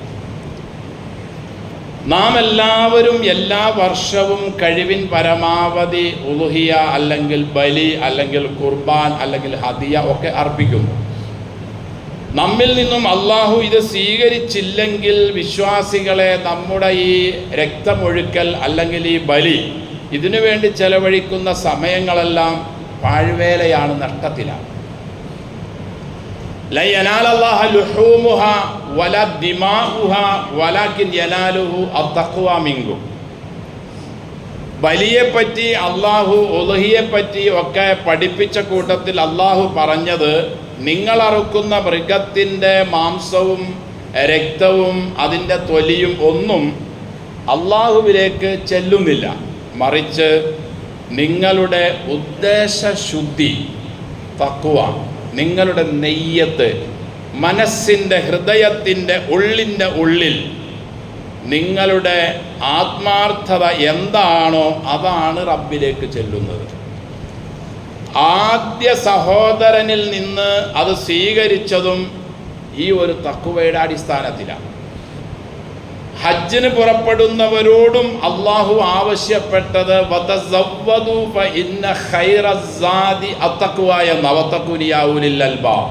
നാം എല്ലാവരും എല്ലാ വർഷവും കഴിവിൻ പരമാവധി ഉളുഹിയ അല്ലെങ്കിൽ ബലി അല്ലെങ്കിൽ ഖുർബാൻ അല്ലെങ്കിൽ ഹദിയ ഒക്കെ അർപ്പിക്കുന്നു. നമ്മിൽ നിന്നും അള്ളാഹു ഇത് സ്വീകരിച്ചില്ലെങ്കിൽ വിശ്വാസികളെ നമ്മുടെ ഈ രക്തമൊഴുക്കൽ അല്ലെങ്കിൽ ഈ ബലി, ഇതിനു വേണ്ടി ചെലവഴിക്കുന്ന സമയങ്ങളെല്ലാം പാഴ്വേലയാണ്, നഷ്ടത്തിലാണ്. ലൻ യനാലല്ലാഹ ലുഹൂമുഹാ വല ദിമാഉഹാ വലാകിൻ യനാലുഹു അത്തഖ്വ മിൻകും. ബലിയെപ്പറ്റി അള്ളാഹു, ഉളുഹിയെപ്പറ്റി ഒക്കെ പഠിപ്പിച്ച കൂട്ടത്തിൽ അള്ളാഹു പറഞ്ഞത്, നിങ്ങൾ അറുക്കുന്ന മൃഗത്തിൻ്റെ മാംസവും രക്തവും അതിൻ്റെ തൊലിയും ഒന്നും അള്ളാഹുവിലേക്ക് ചെല്ലുന്നില്ല. മറിച്ച് നിങ്ങളുടെ ഉദ്ദേശശുദ്ധി, തഖ്വ, നിങ്ങളുടെ നെയ്യത്ത്, മനസ്സിൻ്റെ ഹൃദയത്തിൻ്റെ ഉള്ളിൻ്റെ ഉള്ളിൽ നിങ്ങളുടെ ആത്മാർത്ഥത എന്താണോ അതാണ് റബ്ബിലേക്ക് ചെല്ലുന്നത്. ആദ്യ സഹോദരനിൽ നിന്ന് അത് സ്വീകരിച്ചതും ഈ ഒരു തഖ്വയുടെ അടിസ്ഥാനത്തിലാണ്. ഹജ്ജിന് പുറപ്പെടുന്നവരോടും അള്ളാഹു ആവശ്യപ്പെട്ടത് വതസവ്വദു ഫഇന്ന ഖൈറസ്സാദി അത്തഖ്വ എന്ന വതഖൂനി യാ ഉലിൽ അൽബാബ്.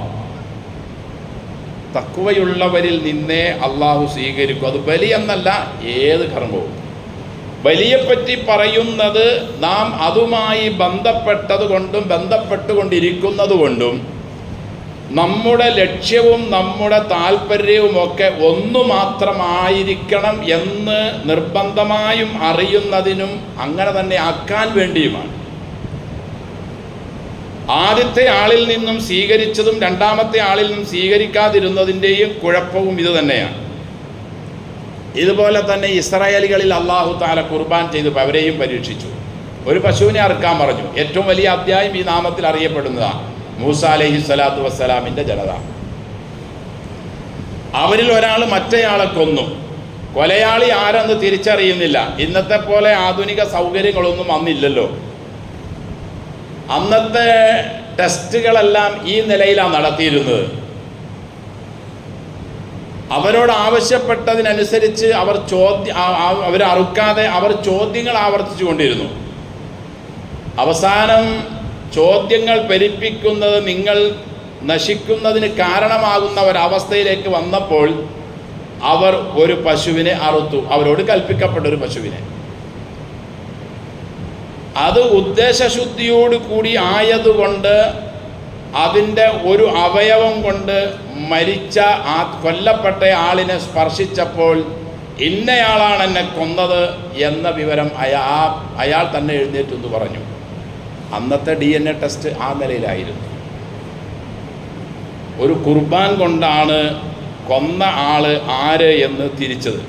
തഖ്വയുള്ളവരിൽ നിന്നേ അള്ളാഹു സ്വീകരിക്കും. അത് ബലി എന്നല്ല, ഏത് കർമ്മവും. ബലിയെപ്പറ്റി പറയുന്നത് നാം അതുമായി ബന്ധപ്പെട്ടത് കൊണ്ടും ബന്ധപ്പെട്ടുകൊണ്ടിരിക്കുന്നത് കൊണ്ടും നമ്മുടെ ലക്ഷ്യവും നമ്മുടെ താല്പര്യവുമൊക്കെ ഒന്നു മാത്രമായിരിക്കണം എന്ന് നിർബന്ധമായും അറിയുന്നതിനും അങ്ങനെ തന്നെ ആക്കാൻ വേണ്ടിയുമാണ്. ആദ്യത്തെ ആളിൽ നിന്നും സ്വീകരിച്ചതും രണ്ടാമത്തെ ആളിൽ നിന്നും സ്വീകരിക്കാതിരുന്നതിൻ്റെയും കുഴപ്പവും ഇത് തന്നെയാണ്. ഇതുപോലെ തന്നെ ഇസ്രായേലികളിൽ അള്ളാഹു തആല ഖുർബാൻ ചെയ്തു അവരെയും പരീക്ഷിച്ചു. ഒരു പശുവിനെ അറുക്കാൻ പറഞ്ഞു. ഏറ്റവും വലിയ അധ്യായം ഈ നാമത്തിൽ അറിയപ്പെടുന്നതാണ് മൂസ അലൈഹിസ്സലാത്തു വസ്സലാമിൻ്റെ ജനത. അവരിൽ ഒരാൾ മറ്റേയാളെ കൊന്നു. കൊലയാളി ആരെന്ന് തിരിച്ചറിയുന്നില്ല. ഇന്നത്തെ പോലെ ആധുനിക സൗകര്യങ്ങളൊന്നും അന്നില്ലല്ലോ. അന്നത്തെ ടെസ്റ്റുകളെല്ലാം ഈ നിലയിലാണ് നടത്തിയിരുന്നത്. അവരോട് ആവശ്യപ്പെട്ടതിനനുസരിച്ച് അവർ അറുക്കാതെ അവർ ചോദ്യങ്ങൾ ആവർത്തിച്ചു കൊണ്ടിരുന്നു. അവസാനം ചോദ്യങ്ങൾ പെരുപ്പിക്കുന്നത് നിങ്ങൾ നശിക്കുന്നതിന് കാരണമാകുന്ന ഒരവസ്ഥയിലേക്ക് വന്നപ്പോൾ അവർ ഒരു പശുവിനെ അറുത്തു. അവരോട് കൽപ്പിക്കപ്പെട്ട ഒരു പശുവിനെ. അത് ഉദ്ദേശശുദ്ധിയോട് കൂടി ആയതുകൊണ്ട് അതിൻ്റെ ഒരു അവയവം കൊണ്ട് മരിച്ച ആ കൊല്ലപ്പെട്ട ആളിനെ സ്പർശിച്ചപ്പോൾ ഇന്നയാളാണ് എന്നെ കൊന്നത് എന്ന വിവരം അയാൾ തന്നെ എഴുന്നേറ്റെന്ന് പറഞ്ഞു. അന്നത്തെ DNA ടെസ്റ്റ് ആ നിലയിലായിരുന്നു. ഒരു ഖുർബാൻ കൊണ്ടാണ് കൊന്ന ആള് ആര് എന്ന് തിരിച്ചത്.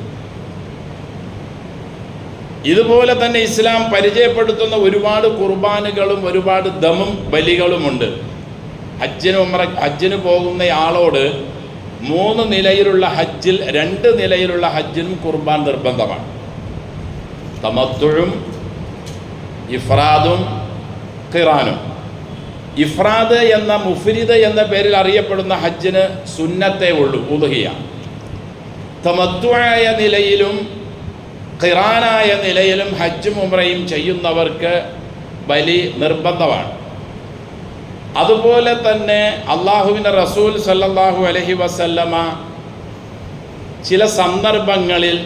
ഇതുപോലെ തന്നെ ഇസ്ലാം പരിചയപ്പെടുത്തുന്ന ഒരുപാട് ഖുർബാനുകളും ഒരുപാട് ദമും ബലികളുമുണ്ട്. ഹജ്ജിന് പോകുന്ന ആളോട് 3 നിലയിലുള്ള ഹജ്ജിൽ 2 നിലയിലുള്ള ഹജ്ജിനും ഖുർബാൻ നിർബന്ധമാണ്. തമത്തുഉം ഇഫ്രാദും ഖിറാനും. ഇഫ്രാദ് എന്ന മുഫ്രിദ് എന്ന പേരിൽ അറിയപ്പെടുന്ന ഹജ്ജിന് സുന്നത്തേ ഉള്ളൂ, ഉദ്ഹിയ. തമത്തുആയ നിലയിലും ഖിറാനായ നിലയിലും ഹജ്ജും ഉംറയും ചെയ്യുന്നവർക്ക് ബലി നിർബന്ധമാണ്. അതുപോലെ തന്നെ അള്ളാഹുവിൻ്റെ റസൂൽ സല്ലല്ലാഹു അലൈഹി വസല്ലമ ചില സന്ദർഭങ്ങളിൽ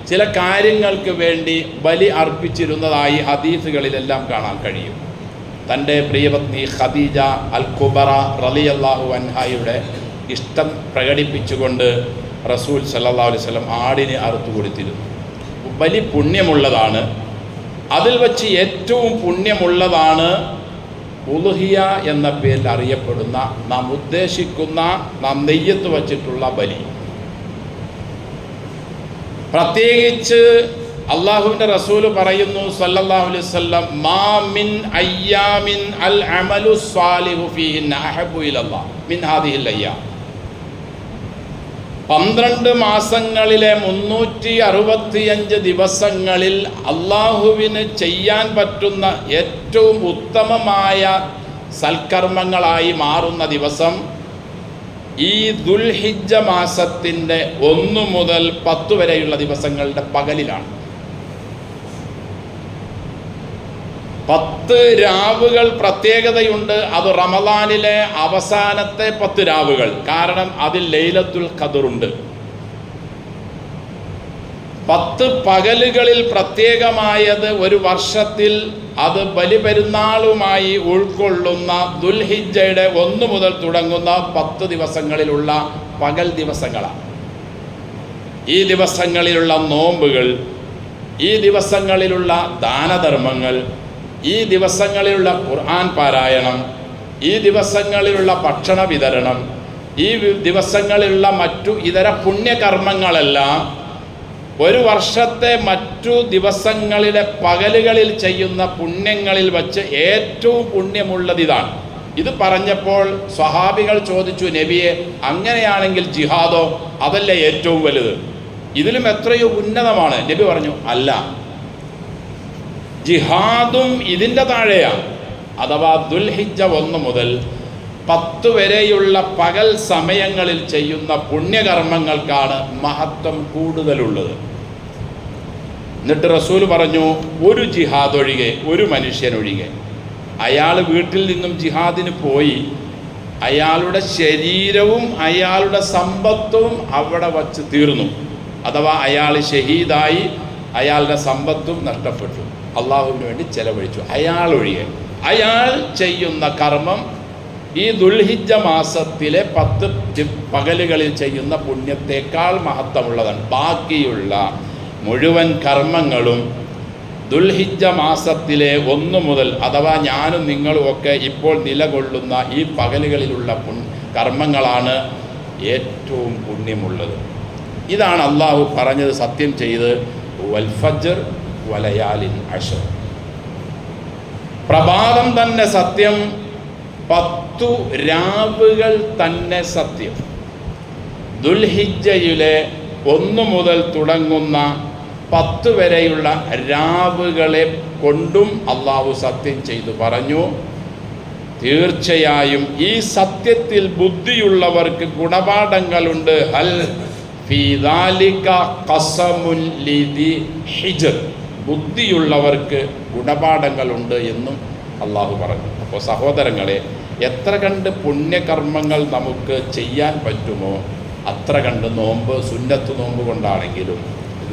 ചില കാര്യങ്ങൾക്ക് വേണ്ടി ബലി അർപ്പിച്ചിരുന്നതായി ഹദീസുകളിലെല്ലാം കാണാൻ കഴിയും. തൻ്റെ പ്രിയപത്നി ഖദീജ അൽ കുബറ റളിയല്ലാഹു അൻഹയുടെ ഇഷ്ടം പ്രകടിപ്പിച്ചുകൊണ്ട് റസൂൽ സല്ലല്ലാഹു അലൈഹി വസല്ലം ആടിനെ അറുത്തു കൊടുത്തിരുന്നു. ബലി പുണ്യമുള്ളതാണ്. അതിൽ വച്ച് ഏറ്റവും പുണ്യമുള്ളതാണ് ഉളുഹിയ എന്ന പേരിൽ അറിയപ്പെടുന്ന നാം ഉദ്ദേശിക്കുന്ന നാം നെയ്യത്ത് വച്ചിട്ടുള്ള ബലി. പ്രത്യേകിച്ച് അള്ളാഹുവിൻ്റെ റസൂല് പറയുന്നു സല്ലല്ലാഹു അലൈഹി വസല്ലം, മാ മിൻ അയ്യാമിൻ അൽ അമലു സ്വാലിഹു ഫീഹിന്ന അഹബ്ബു ഇലല്ലാഹ് മിൻ ഹാദിഹിൽ അയ്യാം. 12 മാസങ്ങളിലെ 365 ദിവസങ്ങളിൽ അള്ളാഹുവിന് ചെയ്യാൻ പറ്റുന്ന ഏറ്റവും ഉത്തമമായ സൽക്കർമ്മങ്ങളായി മാറുന്ന ദിവസം ഈ ദുൽഹിജ്ജ മാസത്തിൻ്റെ 1 മുതൽ 10 വരെയുള്ള ദിവസങ്ങളുടെ പകലിലാണ്. 10 രാവുകൾ പ്രത്യേകതയുണ്ട്. അത് റമദാനിലെ അവസാനത്തെ 10 രാവുകൾ. കാരണം അതിൽ ലൈലത്തുൽ ഖദറുണ്ട്. 10 പകലുകളിൽ പ്രത്യേകമായത് ഒരു വർഷത്തിൽ അത് ബലിപെരുന്നാളുമായി ഉൾക്കൊള്ളുന്ന ദുൽഹിജ്ജയുടെ 1 മുതൽ തുടങ്ങുന്ന 10 ദിവസങ്ങളിലുള്ള പകൽ ദിവസങ്ങളാണ്. ഈ ദിവസങ്ങളിലുള്ള നോമ്പുകൾ, ഈ ദിവസങ്ങളിലുള്ള ദാനധർമ്മങ്ങൾ, ഈ ദിവസങ്ങളിലുള്ള ഖുർആൻ പാരായണം, ഈ ദിവസങ്ങളിലുള്ള ഭക്ഷണ വിതരണം, ഈ ദിവസങ്ങളിലുള്ള മറ്റു ഇതര പുണ്യകർമ്മങ്ങളെല്ലാം ഒരു വർഷത്തെ മറ്റു ദിവസങ്ങളിലെ പകലുകളിൽ ചെയ്യുന്ന പുണ്യങ്ങളിൽ വച്ച് ഏറ്റവും പുണ്യമുള്ളതിതാണ്. ഇത് പറഞ്ഞപ്പോൾ സ്വഹാബികൾ ചോദിച്ചു, നബിയെ അങ്ങനെയാണെങ്കിൽ ജിഹാദോ? അതല്ലേ ഏറ്റവും വലുത്? ഇതിലും എത്രയോ ഉന്നതമാണ്. നബി പറഞ്ഞു, അല്ല, ജിഹാദും ഇതിൻ്റെ താഴെയാണ്. അഥവാ ദുൽഹിജ്ജ 1 മുതൽ 10 വരെയുള്ള പകൽ സമയങ്ങളിൽ ചെയ്യുന്ന പുണ്യകർമ്മങ്ങൾക്കാണ് മഹത്വം കൂടുതലുള്ളത്. എന്നിട്ട് റസൂൽ പറഞ്ഞു, ഒരു ജിഹാദ് ഒഴികെ, ഒരു മനുഷ്യനൊഴികെ, അയാൾ വീട്ടിൽ നിന്നും ജിഹാദിന് പോയി അയാളുടെ ശരീരവും അയാളുടെ സമ്പത്തും അവിടെ വച്ച് തീർന്നു. അഥവാ അയാൾ ഷഹീദായി, അയാളുടെ സമ്പത്തും നഷ്ടപ്പെട്ടു, അള്ളാഹുവിന് വേണ്ടി ചെലവഴിച്ചു. അയാളൊഴികെ അയാൾ ചെയ്യുന്ന കർമ്മം ഈ ദുൽഹിജ്ജ മാസത്തിലെ 10 പകലുകളിൽ ചെയ്യുന്ന പുണ്യത്തേക്കാൾ മഹത്വമുള്ളതാണ്. ബാക്കിയുള്ള മുഴുവൻ കർമ്മങ്ങളും ദുൽഹിജ്ജ മാസത്തിലെ 1 മുതൽ, അഥവാ ഞാനും നിങ്ങളും ഒക്കെ ഇപ്പോൾ നിലകൊള്ളുന്ന ഈ പകലുകളിലുള്ള കർമ്മങ്ങളാണ് ഏറ്റവും പുണ്യമുള്ളത്. ഇതാണ് അള്ളാഹു പറഞ്ഞത്, സത്യം ചെയ്ത്, വൽ ഫജ്ർ വലയാലിൻ അശ്ർ. പ്രഭാതം തന്നെ സത്യം, 10 രാവുകൾ തന്നെ സത്യം. ദുൽഹിജ്ജയിലെ 1 മുതൽ തുടങ്ങുന്ന 10 വരെയുള്ള രാവുകളെ കൊണ്ടും അള്ളാഹു സത്യം ചെയ്തു പറഞ്ഞു, തീർച്ചയായും ഈ സത്യത്തിൽ ബുദ്ധിയുള്ളവർക്ക് ഗുണപാഠങ്ങളുണ്ട്. ഹൽ ഫീ ദാലിക ഖസമുൻ ലിദി ഹിജ്ർ. ബുദ്ധിയുള്ളവർക്ക് ഗുണപാഠങ്ങളുണ്ട് എന്നും അള്ളാഹു പറഞ്ഞു. അപ്പോൾ സഹോദരങ്ങളെ, എത്ര കണ്ട് പുണ്യകർമ്മങ്ങൾ നമുക്ക് ചെയ്യാൻ പറ്റുമോ അത്ര കണ്ട് നോമ്പ്, സുന്നത്ത് നോമ്പ് കൊണ്ടാണെങ്കിലും,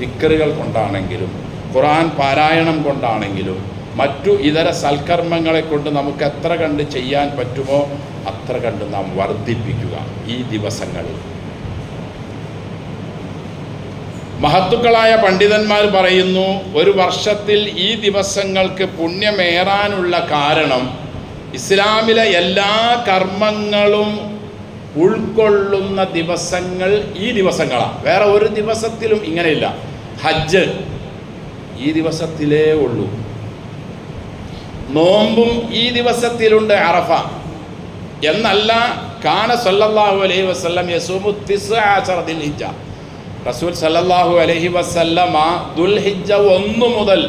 ദിക്റുകൾ കൊണ്ടാണെങ്കിലും, ഖുർആൻ പാരായണം കൊണ്ടാണെങ്കിലും, മറ്റു ഇതര സൽക്കർമ്മങ്ങളെ കൊണ്ട് നമുക്ക് എത്ര കണ്ട് ചെയ്യാൻ പറ്റുമോ അത്ര കണ്ട് നാം വർദ്ധിപ്പിക്കുക ഈ ദിവസങ്ങളിൽ. മഹത്തുക്കളായ പണ്ഡിതന്മാർ പറയുന്നു, ഒരു വർഷത്തിൽ ഈ ദിവസങ്ങൾക്ക് പുണ്യമേറാനുള്ള കാരണം ഇസ്ലാമിലെ എല്ലാ കർമ്മങ്ങളും ഉൾക്കൊള്ളുന്ന ദിവസങ്ങൾ ഈ ദിവസങ്ങളാണ്. വേറെ ഒരു ദിവസത്തിലും ഇങ്ങനെയില്ല. ഹജ്ജ് ഈ ദിവസത്തിലേ ഉള്ളൂ, നോമ്പും ഈ ദിവസത്തിലുണ്ട്, അറഫ എന്നല്ല. കാന സല്ലല്ലാഹു അലൈഹി വസല്ലം യസൂമു 19 ദിൽഹിജ്ജ. റസൂൽ സല്ലല്ലാഹു അലൈഹി വസല്ലമ ദുൽഹിജ്ജ 1 മുതൽ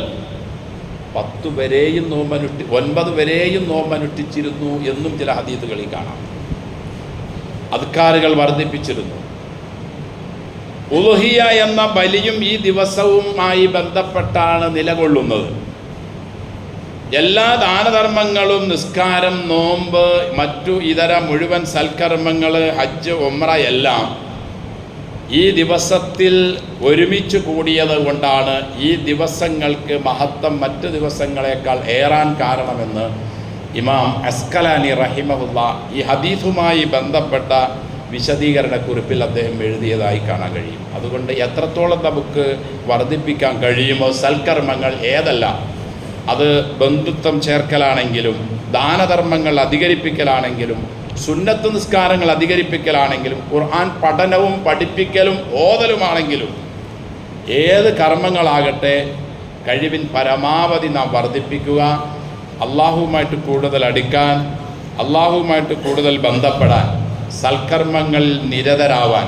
10 വരെയും നോമ്പനുഷ്ഠി 9 വരെയും നോമ്പനുഷ്ഠിച്ചിരുന്നു എന്നും ചില ഹദീസുകളിൽ കാണാം. അദ്കാറുകൾ വർദ്ധിപ്പിച്ചിരുന്നു. ഉളുഹിയ എന്ന ബലിയും ഈ ദിവസവുമായി ബന്ധപ്പെട്ടാണ് നിലകൊള്ളുന്നത്. എല്ലാ ദാനധർമ്മങ്ങളും, നിസ്കാരം, നോമ്പ്, മറ്റു ഇതര മുഴുവൻ സൽക്കർമ്മങ്ങൾ, ഹജ്ജ്, ഉംറ എല്ലാം ഈ ദിവസത്തിൽ ഒരുമിച്ച് കൂടിയത് കൊണ്ടാണ് ഈ ദിവസങ്ങൾക്ക് മഹത്വം മറ്റ് ദിവസങ്ങളെക്കാൾ ഏറാൻ കാരണമെന്ന് ഇമാം അസ്കലാനി റഹിമഹുല്ല ഈ ഹദീസുമായി ബന്ധപ്പെട്ട വിശദീകരണക്കുറിപ്പിൽ അദ്ദേഹം എഴുതിയതായി കാണാൻ കഴിയും. അതുകൊണ്ട് എത്രത്തോളം നമുക്ക് വർദ്ധിപ്പിക്കാൻ കഴിയുമോ സൽക്കർമ്മങ്ങൾ ഏതെല്ലാം, അത് ബന്ധുത്വം ചേർക്കലാണെങ്കിലും, ദാനധർമ്മങ്ങൾ അധികരിപ്പിക്കലാണെങ്കിലും, സുന്നത്ത് നിസ്കാരങ്ങൾ അധികരിപ്പിക്കലാണെങ്കിലും, ഖുർആൻ പഠനവും പഠിപ്പിക്കലും ഓതലുമാണെങ്കിലും, ഏത് കർമ്മങ്ങളാകട്ടെ കഴിവിൻ പരമാവധി നാം വർദ്ധിപ്പിക്കുക. അള്ളാഹുവുമായിട്ട് കൂടുതൽ അടുക്കാൻ, അള്ളാഹുവുമായിട്ട് കൂടുതൽ ബന്ധപ്പെടാൻ, സൽക്കർമ്മങ്ങളിൽ നിരതരാവാൻ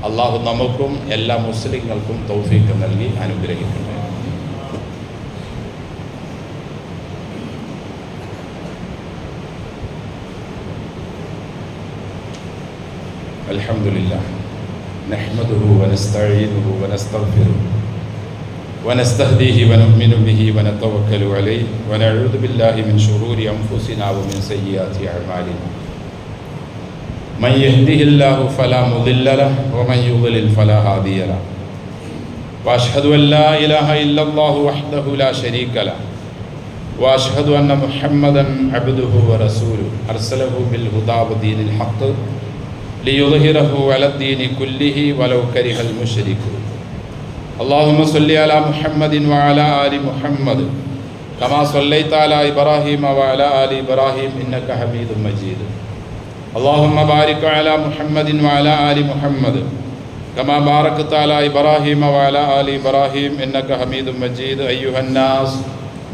അള്ളാഹു നമുക്കും എല്ലാ മുസ്ലിങ്ങൾക്കും തൗഫീഖ് നൽകി അനുഗ്രഹിക്കട്ടെ. അൽഹംദുലില്ലാഹ് നഹ്മദുഹു വനസ്തഈനുഹു വനസ്തഗ്ഫിറുഹു വനസ്തഹ്ദീഹി വനുഅ്മിനു ബിഹി വനതവക്കലു അലൈഹി വനഊദു ബില്ലാഹി മിൻ ശുറൂരി അൻഫുസിനാ വമിൻ സയ്യിആതി അഅ്മാലിനാ മൻ യഹ്ദിഹില്ലാഹു ഫലാ മുദില്ല ലഹു വമൻ യുദ്ലിൽ ഫലാ ഹാദിയ ലഹു വഅശ്ഹദു അൻ ലാ ഇലാഹ ഇല്ലല്ലാഹു വഹ്ദഹു ലാ ശരീക ലഹു വഅശ്ഹദു അന്ന മുഹമ്മദൻ അബ്ദുഹു വറസൂലുഹു അർസലഹു ബിൽ ഹുദാ വദീനിൽ ഹഖ് ലിയുദ്ഹിറഹു അലദ്ദീനി കുല്ലിഹി വലൗ കരിഹൽ മുശ്രികൂൻ. അല്ലാഹുമ്മ സ്വല്ലി അലാ മുഹമ്മദിൻ വഅലാ ആലി മുഹമ്മദ് കമാ സ്വല്ലൈത അലാ ഇബ്രാഹീമ വഅലാ ആലി ഇബ്രാഹീം ഇന്നക ഹമീദും മജീദ്. അല്ലാഹുമ്മ ബാരിക് അലാ മുഹമ്മദിൻ വഅലാ ആലി മുഹമ്മദ് കമാ ബാറക്ത അലാ ഇബ്രാഹീമ വഅലാ ആലി ഇബ്രാഹീം ഇന്നക ഹമീദും മജീദ്. അയ്യുഹന്നാസ്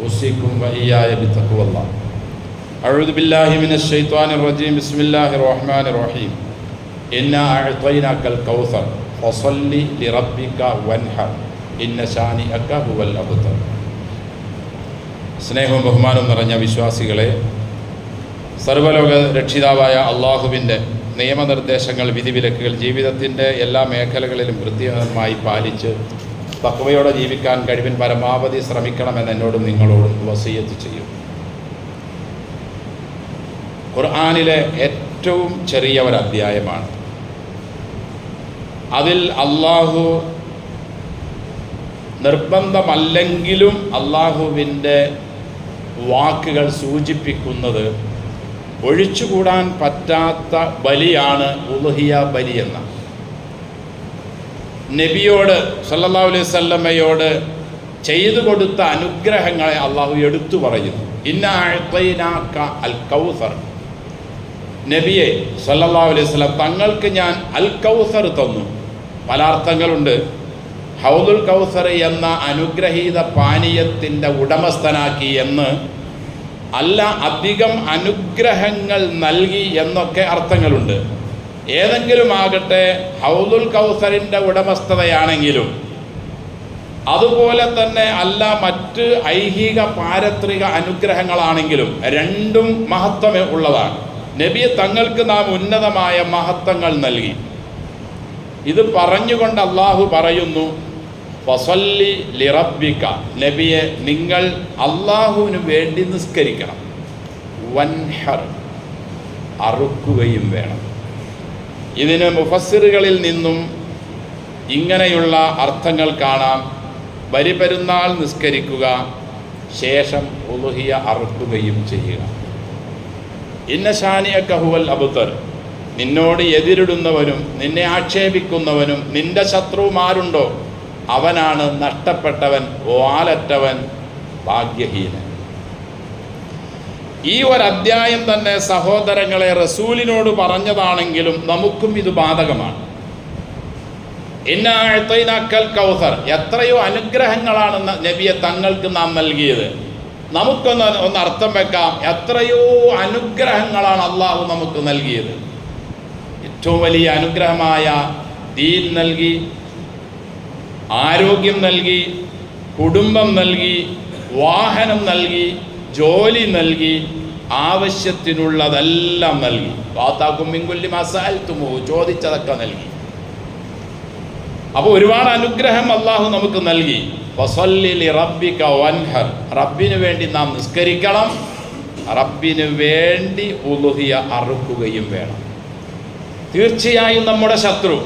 ഉസികും വഇയ്യായ ബിത്തഖ്വല്ലാഹ്. അഊദു ബില്ലാഹി മിനശ് ശൈത്വാനിർ റജീം. ബിസ്മില്ലാഹിർ റഹ്മാനിർ റഹീം. ഇന്നാ അഅ്തൈനാക്കൽ കൗസർ ഫസല്ലി ലിറബ്ബിക വൻഹർ ഇന്ന ശാനിഅക ഹുവൽ അബ്തർ. സ്നേഹവും ബഹുമാനവും നിറഞ്ഞ വിശ്വാസികളെ, സർവ്വലോക രക്ഷിതാവായ അള്ളാഹുവിൻ്റെ നിയമനിർദ്ദേശങ്ങൾ, വിധിവിലക്കുകൾ ജീവിതത്തിൻ്റെ എല്ലാ മേഖലകളിലും കൃത്യമായി പാലിച്ച് തഖ്വയോടെ ജീവിക്കാൻ കഴിവിൻ പരമാവധി ശ്രമിക്കണമെന്ന് എന്നോടും നിങ്ങളോടും വസിയത്ത് ചെയ്യും. ഖുർആനിലെ ഏറ്റവും ചെറിയ ഒരു അധ്യായമാണ്. അതിൽ അള്ളാഹു നിർബന്ധമല്ലെങ്കിലും അള്ളാഹുവിൻ്റെ വാക്കുകൾ സൂചിപ്പിക്കുന്നത് ഒഴിച്ചുകൂടാൻ പറ്റാത്ത ബലിയാണ് ഉളുഹിയ ബലി എന്ന. നബിയോട് സല്ലല്ലാഹു അലൈഹി വസല്ലമയോട് ചെയ്തു കൊടുത്ത അനുഗ്രഹങ്ങളെ അള്ളാഹു എടുത്തു പറയുന്നു. ഇന്നാ അഅ്തൈനാക അൽ കൗസർ. നബിയെ സല്ലല്ലാഹു അലൈഹി വസല്ലം തങ്ങൾക്ക് ഞാൻ അൽ കൗസർ തന്നു. പല അർത്ഥങ്ങളുണ്ട്. ഹൗദുൽ കൗസർ എന്ന അനുഗ്രഹീത പാനീയത്തിൻ്റെ ഉടമസ്ഥനാക്കി എന്ന് അല്ല, അധികം അനുഗ്രഹങ്ങൾ നൽകി എന്നൊക്കെ അർത്ഥങ്ങളുണ്ട്. ഏതെങ്കിലും ആകട്ടെ, ഹൗദുൽ കൗസറിൻ്റെ ഉടമസ്ഥതയാണെങ്കിലും അതുപോലെ തന്നെ അല്ല മറ്റ് ഐഹിക പാരത്രിക അനുഗ്രഹങ്ങളാണെങ്കിലും രണ്ടും മഹത്വം ഉള്ളതാണ്. നബിയെ തങ്ങൾക്ക് നാം ഉന്നതമായ മഹത്വങ്ങൾ നൽകി. ഇത് പറഞ്ഞുകൊണ്ട് അള്ളാഹു പറയുന്നു, ഫസല്ലി ലിറബ്ബിക. നബിയെ നിങ്ങൾ അള്ളാഹുവിന് വേണ്ടി നിസ്കരിക്കണം. വൻഹർ, അറുക്കുകയും വേണം. ഇതിന് മുഫസ്സിറുകളിൽ നിന്നും ഇങ്ങനെയുള്ള അർത്ഥങ്ങൾ കാണാം. ബലിപെരുന്നാൾ നിസ്കരിക്കുക, ശേഷം ഉളുഹിയ അറുക്കുകയും ചെയ്യുക. ഇന്ന ശാനിഅക ഹുവൽ അബ്തർ. നിന്നോട് എതിരിടുന്നവനും നിന്നെ ആക്ഷേപിക്കുന്നവനും നിന്റെ ശത്രുവുമാരുണ്ടോ അവനാണ് നഷ്ടപ്പെട്ടവൻ, വാലറ്റവൻ, ഭാഗ്യഹീനൻ. ഈ ഒരധ്യായം തന്നെ സഹോദരങ്ങളെ റസൂലിനോട് പറഞ്ഞതാണെങ്കിലും നമുക്കും ഇത് ബാധകമാണ്. ഇന്നാ അഅ്തൈനാക്കൽ കൗസർ. എത്രയോ അനുഗ്രഹങ്ങളാണ് നബിയെ തങ്ങൾക്ക് നാം നൽകിയത്. നമുക്കൊന്ന് അർത്ഥം വെക്കാം. എത്രയോ അനുഗ്രഹങ്ങളാണ് അള്ളാഹു നമുക്ക് നൽകിയത്. ഏറ്റവും വലിയ അനുഗ്രഹമായ ദീൻ നൽകി, ആരോഗ്യം നൽകി, കുടുംബം നൽകി, വാഹനം നൽകി, ജോലി നൽകി, ആവശ്യത്തിനുള്ളതെല്ലാം നൽകി. വാതാക്കും മിൻകുല്ലി മാ സഅൽതുമു, ചോദിച്ചതൊക്കെ നൽകി. അപ്പോൾ ഒരുപാട് അനുഗ്രഹം അള്ളാഹു നമുക്ക് നൽകി. ഫസല്ലി ലിറബ്ബിക വൻഹർ, റബ്ബിന് വേണ്ടി നാം നിസ്കരിക്കണം, റബ്ബിന് വേണ്ടി ഉളുഹിയ അറുക്കുകയും വേണം. തീർച്ചയായും നമ്മുടെ ശത്രു,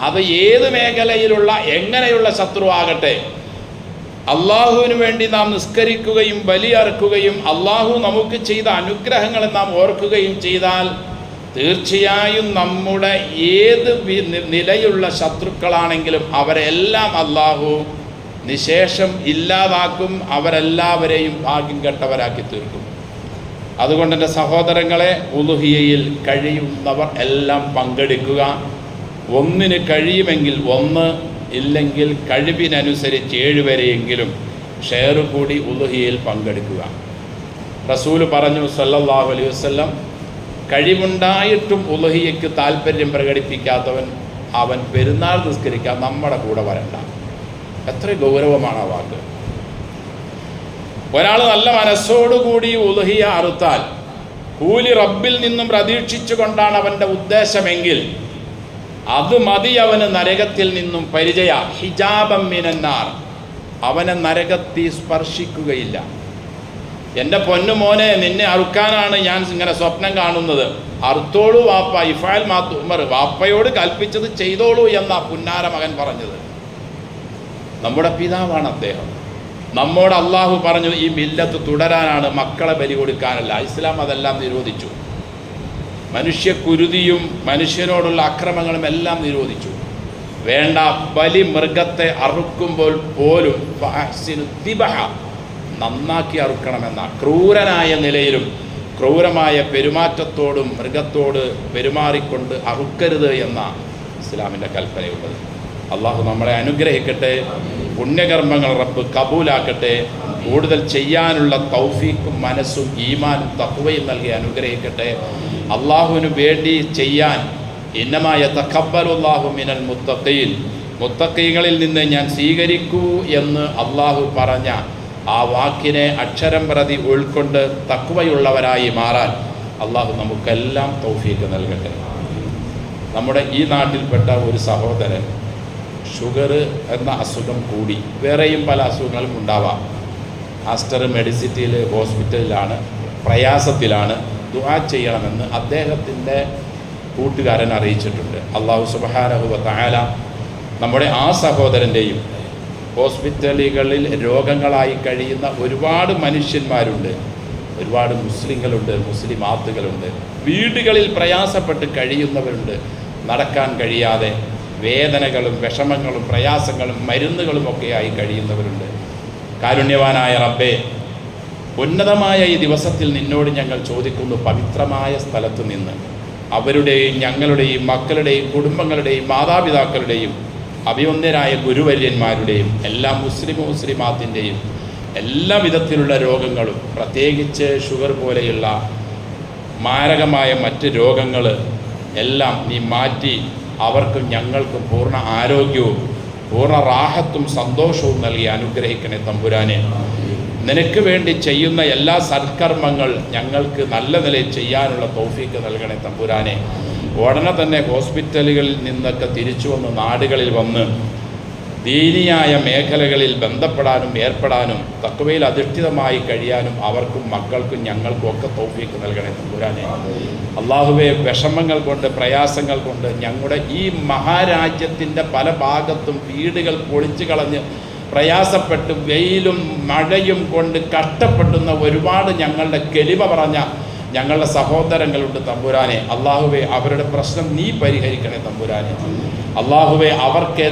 അത് ഏത് മേഖലയിലുള്ള എങ്ങനെയുള്ള ശത്രു ആകട്ടെ, അള്ളാഹുവിന് വേണ്ടി നാം നിസ്കരിക്കുകയും ബലിയറുക്കുകയും അള്ളാഹു നമുക്ക് ചെയ്ത അനുഗ്രഹങ്ങളെ നാം ഓർക്കുകയും ചെയ്താൽ തീർച്ചയായും നമ്മുടെ ഏത് നിലയുള്ള ശത്രുക്കളാണെങ്കിലും അവരെല്ലാം അള്ളാഹു നിശേഷം ഇല്ലാതാക്കും, അവരെല്ലാവരെയും ഭാഗ്യം കെട്ടവരാക്കി തീർക്കും. അതുകൊണ്ട് എൻ്റെ സഹോദരങ്ങളെ, ഉളുഹിയയിൽ കഴിയുന്നവർ എല്ലാം പങ്കെടുക്കുക. ഒന്നിന് കഴിയുമെങ്കിൽ ഒന്ന്, ഇല്ലെങ്കിൽ കഴിവിനനുസരിച്ച് 7 വരെയെങ്കിലും ഷെയർ കൂടി ഉളുഹിയയിൽ പങ്കെടുക്കുക. റസൂൽ പറഞ്ഞു സല്ലല്ലാഹു അലൈഹി വസല്ലം, കഴിവുണ്ടായിട്ടും ഉളുഹിയയ്ക്ക് താല്പര്യം പ്രകടിപ്പിക്കാത്തവൻ അവൻ പെരുന്നാൾ നിസ്കരിക്കാൻ നമ്മുടെ കൂടെ വരണ്ട. എത്ര ഗൗരവമാണ് ആ വാക്ക്. ഒരാൾ നല്ല മനസ്സോടുകൂടി ഉളുഹിയ അറുത്താൽ കൂലി റബ്ബിൽ നിന്നും പ്രതീക്ഷിച്ചു കൊണ്ടാണ് അവൻ്റെ ഉദ്ദേശമെങ്കിൽ അത് മതി അവന് നരകത്തിൽ നിന്നും പരിചയ. ഹിജാബം മിനന്നാർ, അവനെ നരകത്തിൽ സ്പർശിക്കുകയില്ല. എൻ്റെ പൊന്നുമോനെ, നിന്നെ അറുക്കാനാണ് ഞാൻ ഇങ്ങനെ സ്വപ്നം കാണുന്നത്, അറുത്തോളൂ വാപ്പ, ഇഫാൽ മാത്തു ഉമർ, വാപ്പയോട് കൽപ്പിച്ചത് ചെയ്തോളൂ എന്നാ പുന്നാര മകൻ പറഞ്ഞത്. നമ്മുടെ പിതാവാണ് അദ്ദേഹം. നമ്മോട് അള്ളാഹു പറഞ്ഞു ഈ മില്ലത്ത് തുടരാനാണ്, മക്കളെ ബലി കൊടുക്കാനല്ല. ഇസ്ലാം അതെല്ലാം നിരോധിച്ചു. മനുഷ്യക്കുരുതിയും മനുഷ്യനോടുള്ള അക്രമങ്ങളും എല്ലാം നിരോധിച്ചു. വേണ്ട, ബലി മൃഗത്തെ അറുക്കുമ്പോൾ പോലും നന്നാക്കി അറുക്കണമെന്ന, ക്രൂരനായ നിലയിലും ക്രൂരമായ പെരുമാറ്റത്തോടും മൃഗത്തോട് പെരുമാറിക്കൊണ്ട് അറുക്കരുത് എന്ന ഇസ്ലാമിൻ്റെ കൽപ്പനയുള്ളത്. അള്ളാഹു നമ്മളെ അനുഗ്രഹിക്കട്ടെ, പുണ്യകർമ്മങ്ങൾ റബ്ബ് കബൂലാക്കട്ടെ, കൂടുതൽ ചെയ്യാനുള്ള തൗഫീക്കും മനസ്സും ഈമാനും തഖ്വയും നൽകി അനുഗ്രഹിക്കട്ടെ. അള്ളാഹുവിന് വേണ്ടി ചെയ്യാൻ ഇന്നമാ യതഖബ്ബലുല്ലാഹു മിനൽ മുത്തഖീൻ, മുത്തഖീങ്ങളിൽ നിന്ന് ഞാൻ സ്വീകരിക്കൂ എന്ന് അള്ളാഹു പറഞ്ഞ ആ വാക്കിനെ അക്ഷരം പ്രതി ഉൾക്കൊണ്ട് തഖ്വയുള്ളവരായി മാറാൻ അള്ളാഹു നമുക്കെല്ലാം തൗഫീക്ക് നൽകട്ടെ. നമ്മുടെ ഈ നാട്ടിൽപ്പെട്ട ഒരു സഹോദരൻ ഷുഗർ എന്ന അസുഖം കൂടി, വേറെയും പല അസുഖങ്ങളും ഉണ്ടാവാം. ആസ്റ്റർ മെഡിസിറ്റിയിൽ ഹോസ്പിറ്റലിലാണ്, പ്രയാസത്തിലാണ്. ദുആ ചെയ്യണമെന്ന് അദ്ദേഹത്തിൻ്റെ കൂട്ടുകാരൻ അറിയിച്ചിട്ടുണ്ട്. അല്ലാഹു സുബ്ഹാനഹു വ തആല നമ്മുടെ ആ സഹോദരൻ്റെയും, ഹോസ്പിറ്റലുകളിൽ രോഗങ്ങളായി കഴിയുന്ന ഒരുപാട് മനുഷ്യന്മാരുണ്ട്, ഒരുപാട് മുസ്ലിങ്ങളുണ്ട്, മുസ്ലിമാത്തുകളുണ്ട്, വീടുകളിൽ പ്രയാസപ്പെട്ട് കഴിയുന്നവരുണ്ട്, നടക്കാൻ കഴിയാതെ വേദനകളും വിഷമങ്ങളും പ്രയാസങ്ങളും മരുന്നുകളുമൊക്കെയായി കഴിയുന്നവരുണ്ട്. കാരുണ്യവാനായ റബ്ബേ, ഉന്നതമായ ഈ ദിവസത്തിൽ നിന്നോട് ഞങ്ങൾ ചോദിക്കുന്നു, പവിത്രമായ സ്ഥലത്ത് നിന്ന് അവരുടെയും ഞങ്ങളുടെയും മക്കളുടെയും കുടുംബങ്ങളുടെയും മാതാപിതാക്കളുടെയും അഭിവന്ദ്യരായ ഗുരുവര്യന്മാരുടെയും എല്ലാ മുസ്ലിമാത്തിൻ്റെയും എല്ലാ വിധത്തിലുള്ള രോഗങ്ങളും, പ്രത്യേകിച്ച് ഷുഗർ പോലെയുള്ള മാരകമായ മറ്റ് രോഗങ്ങൾ എല്ലാം നീ മാറ്റി അവർക്കും ഞങ്ങൾക്കും പൂർണ്ണ ആരോഗ്യവും പൂർണ്ണ റാഹത്തും സന്തോഷവും നൽകി അനുഗ്രഹിക്കണേ തമ്പുരാനെ. നിനക്ക് വേണ്ടി ചെയ്യുന്ന എല്ലാ സൽക്കർമ്മങ്ങൾ ഞങ്ങൾക്ക് നല്ല നിലയിൽ ചെയ്യാനുള്ള തൗഫീക്ക് നൽകണേ തമ്പുരാനെ. ഉടനെ തന്നെ ഹോസ്പിറ്റലുകളിൽ നിന്നൊക്കെ തിരിച്ചു വന്ന് നാടുകളിൽ വന്ന് ദീനിയായ മേഖലകളിൽ ബന്ധപ്പെടാനും ഏർപ്പെടാനും തഖ്വയിൽ അധിഷ്ഠിതമായി കഴിയാനും അവർക്കും മക്കൾക്കും ഞങ്ങൾക്കും ഒക്കെ തൗഫീക്ക് നൽകണേ തമ്പുരാനെ. അള്ളാഹുവേ, വിഷമങ്ങൾ കൊണ്ട് പ്രയാസങ്ങൾ കൊണ്ട് ഞങ്ങളുടെ ഈ മഹാരാജ്യത്തിൻ്റെ പല ഭാഗത്തും വീടുകൾ പൊളിച്ചു കളഞ്ഞ് പ്രയാസപ്പെട്ട് വെയിലും മഴയും കൊണ്ട് കഷ്ടപ്പെടുന്ന ഒരുപാട് ഞങ്ങളുടെ കെലിമ പറഞ്ഞ ഞങ്ങളുടെ സഹോദരങ്ങളുണ്ട് തമ്പുരാനെ. അള്ളാഹുവേ, അവരുടെ പ്രശ്നം നീ പരിഹരിക്കണേ തമ്പുരാനെ. അള്ളാഹുവേ, അവർക്ക്